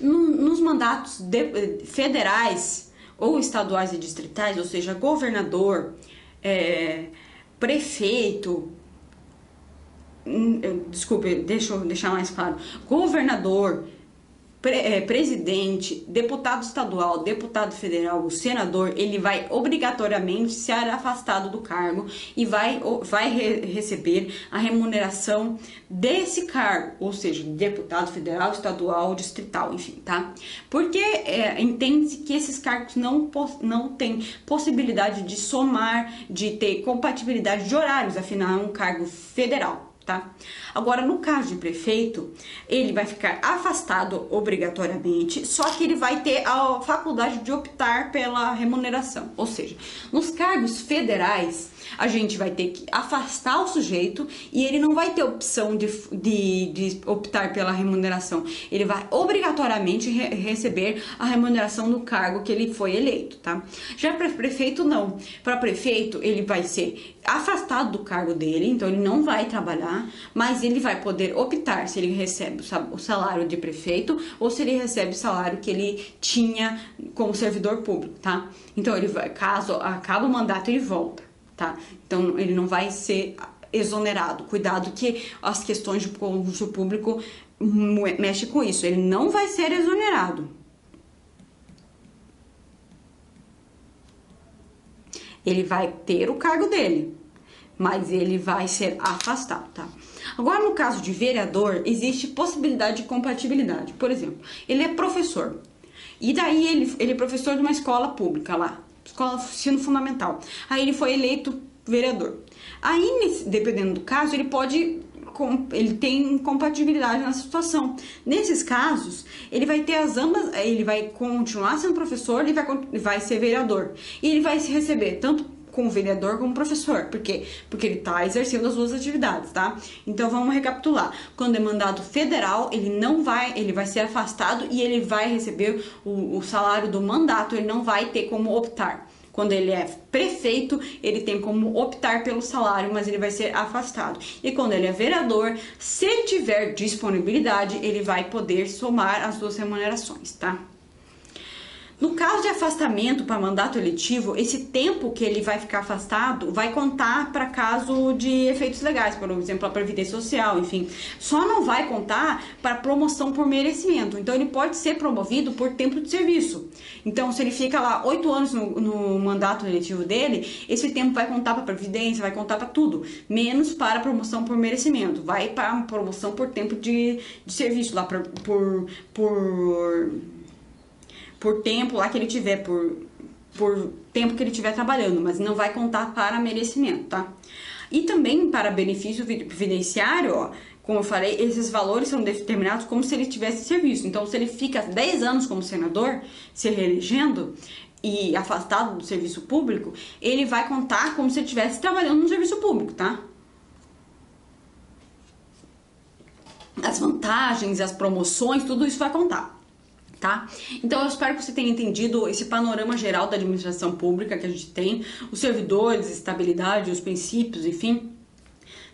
Nos mandatos federais ou estaduais e distritais, ou seja, governador, prefeito, desculpe, deixa eu deixar mais claro, governador, presidente, deputado estadual, deputado federal, o senador, ele vai obrigatoriamente ser afastado do cargo e vai receber a remuneração desse cargo, ou seja, deputado federal, estadual, distrital, enfim, tá? Porque entende-se que esses cargos não têm possibilidade de somar, de ter compatibilidade de horários, afinal é um cargo federal. Tá? Agora, no caso de prefeito, ele vai ficar afastado obrigatoriamente, só que ele vai ter a faculdade de optar pela remuneração. Ou seja, nos cargos federais, a gente vai ter que afastar o sujeito e ele não vai ter opção de optar pela remuneração. Ele vai obrigatoriamente receber a remuneração do cargo que ele foi eleito, tá? Já para prefeito, não. Para prefeito, ele vai ser afastado do cargo dele, então ele não vai trabalhar, mas ele vai poder optar se ele recebe o salário de prefeito ou se ele recebe o salário que ele tinha como servidor público, tá? Então ele vai, caso acabe o mandato, ele volta, tá? Então ele não vai ser exonerado. Cuidado que as questões de concurso público mexem com isso. Ele não vai ser exonerado. Ele vai ter o cargo dele, mas ele vai ser afastado, tá? Agora, no caso de vereador, existe possibilidade de compatibilidade. Por exemplo, ele é professor, e daí ele é professor de uma escola pública lá, escola de ensino fundamental. Aí ele foi eleito vereador. Aí, dependendo do caso, ele tem incompatibilidade nessa situação. Nesses casos, ele vai ter ele vai continuar sendo professor e vai ser vereador. E ele vai se receber tanto como vereador como professor. Por quê? Porque ele está exercendo as duas atividades, tá? Então vamos recapitular. Quando é mandato federal, ele vai ser afastado e ele vai receber o salário do mandato, ele não vai ter como optar. Quando ele é prefeito, ele tem como optar pelo salário, mas ele vai ser afastado. E quando ele é vereador, se tiver disponibilidade, ele vai poder somar as duas remunerações, tá? No caso de afastamento para mandato eletivo, esse tempo que ele vai ficar afastado vai contar para caso de efeitos legais, por exemplo, a Previdência Social, enfim. Só não vai contar para promoção por merecimento. Então, ele pode ser promovido por tempo de serviço. Então, se ele fica lá 8 anos no mandato eletivo dele, esse tempo vai contar para Previdência, vai contar para tudo, menos para promoção por merecimento. Vai para promoção por tempo de serviço, lá por tempo lá que ele tiver, por tempo que ele estiver trabalhando, mas não vai contar para merecimento, tá? E também para benefício previdenciário, ó, como eu falei, esses valores são determinados como se ele tivesse serviço. Então, se ele fica 10 anos como senador, se reelegendo e afastado do serviço público, ele vai contar como se ele estivesse trabalhando no serviço público, tá? As vantagens, as promoções, tudo isso vai contar. Tá? Então eu espero que você tenha entendido esse panorama geral da administração pública que a gente tem, os servidores, estabilidade, os princípios, enfim.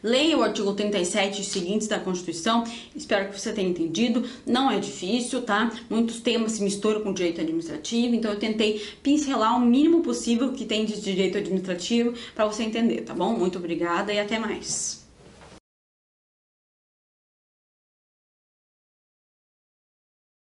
Leia o artigo 37 e seguintes da Constituição, espero que você tenha entendido, não é difícil, tá? Muitos temas se misturam com direito administrativo, então eu tentei pincelar o mínimo possível que tem de direito administrativo para você entender, tá bom? Muito obrigada e até mais!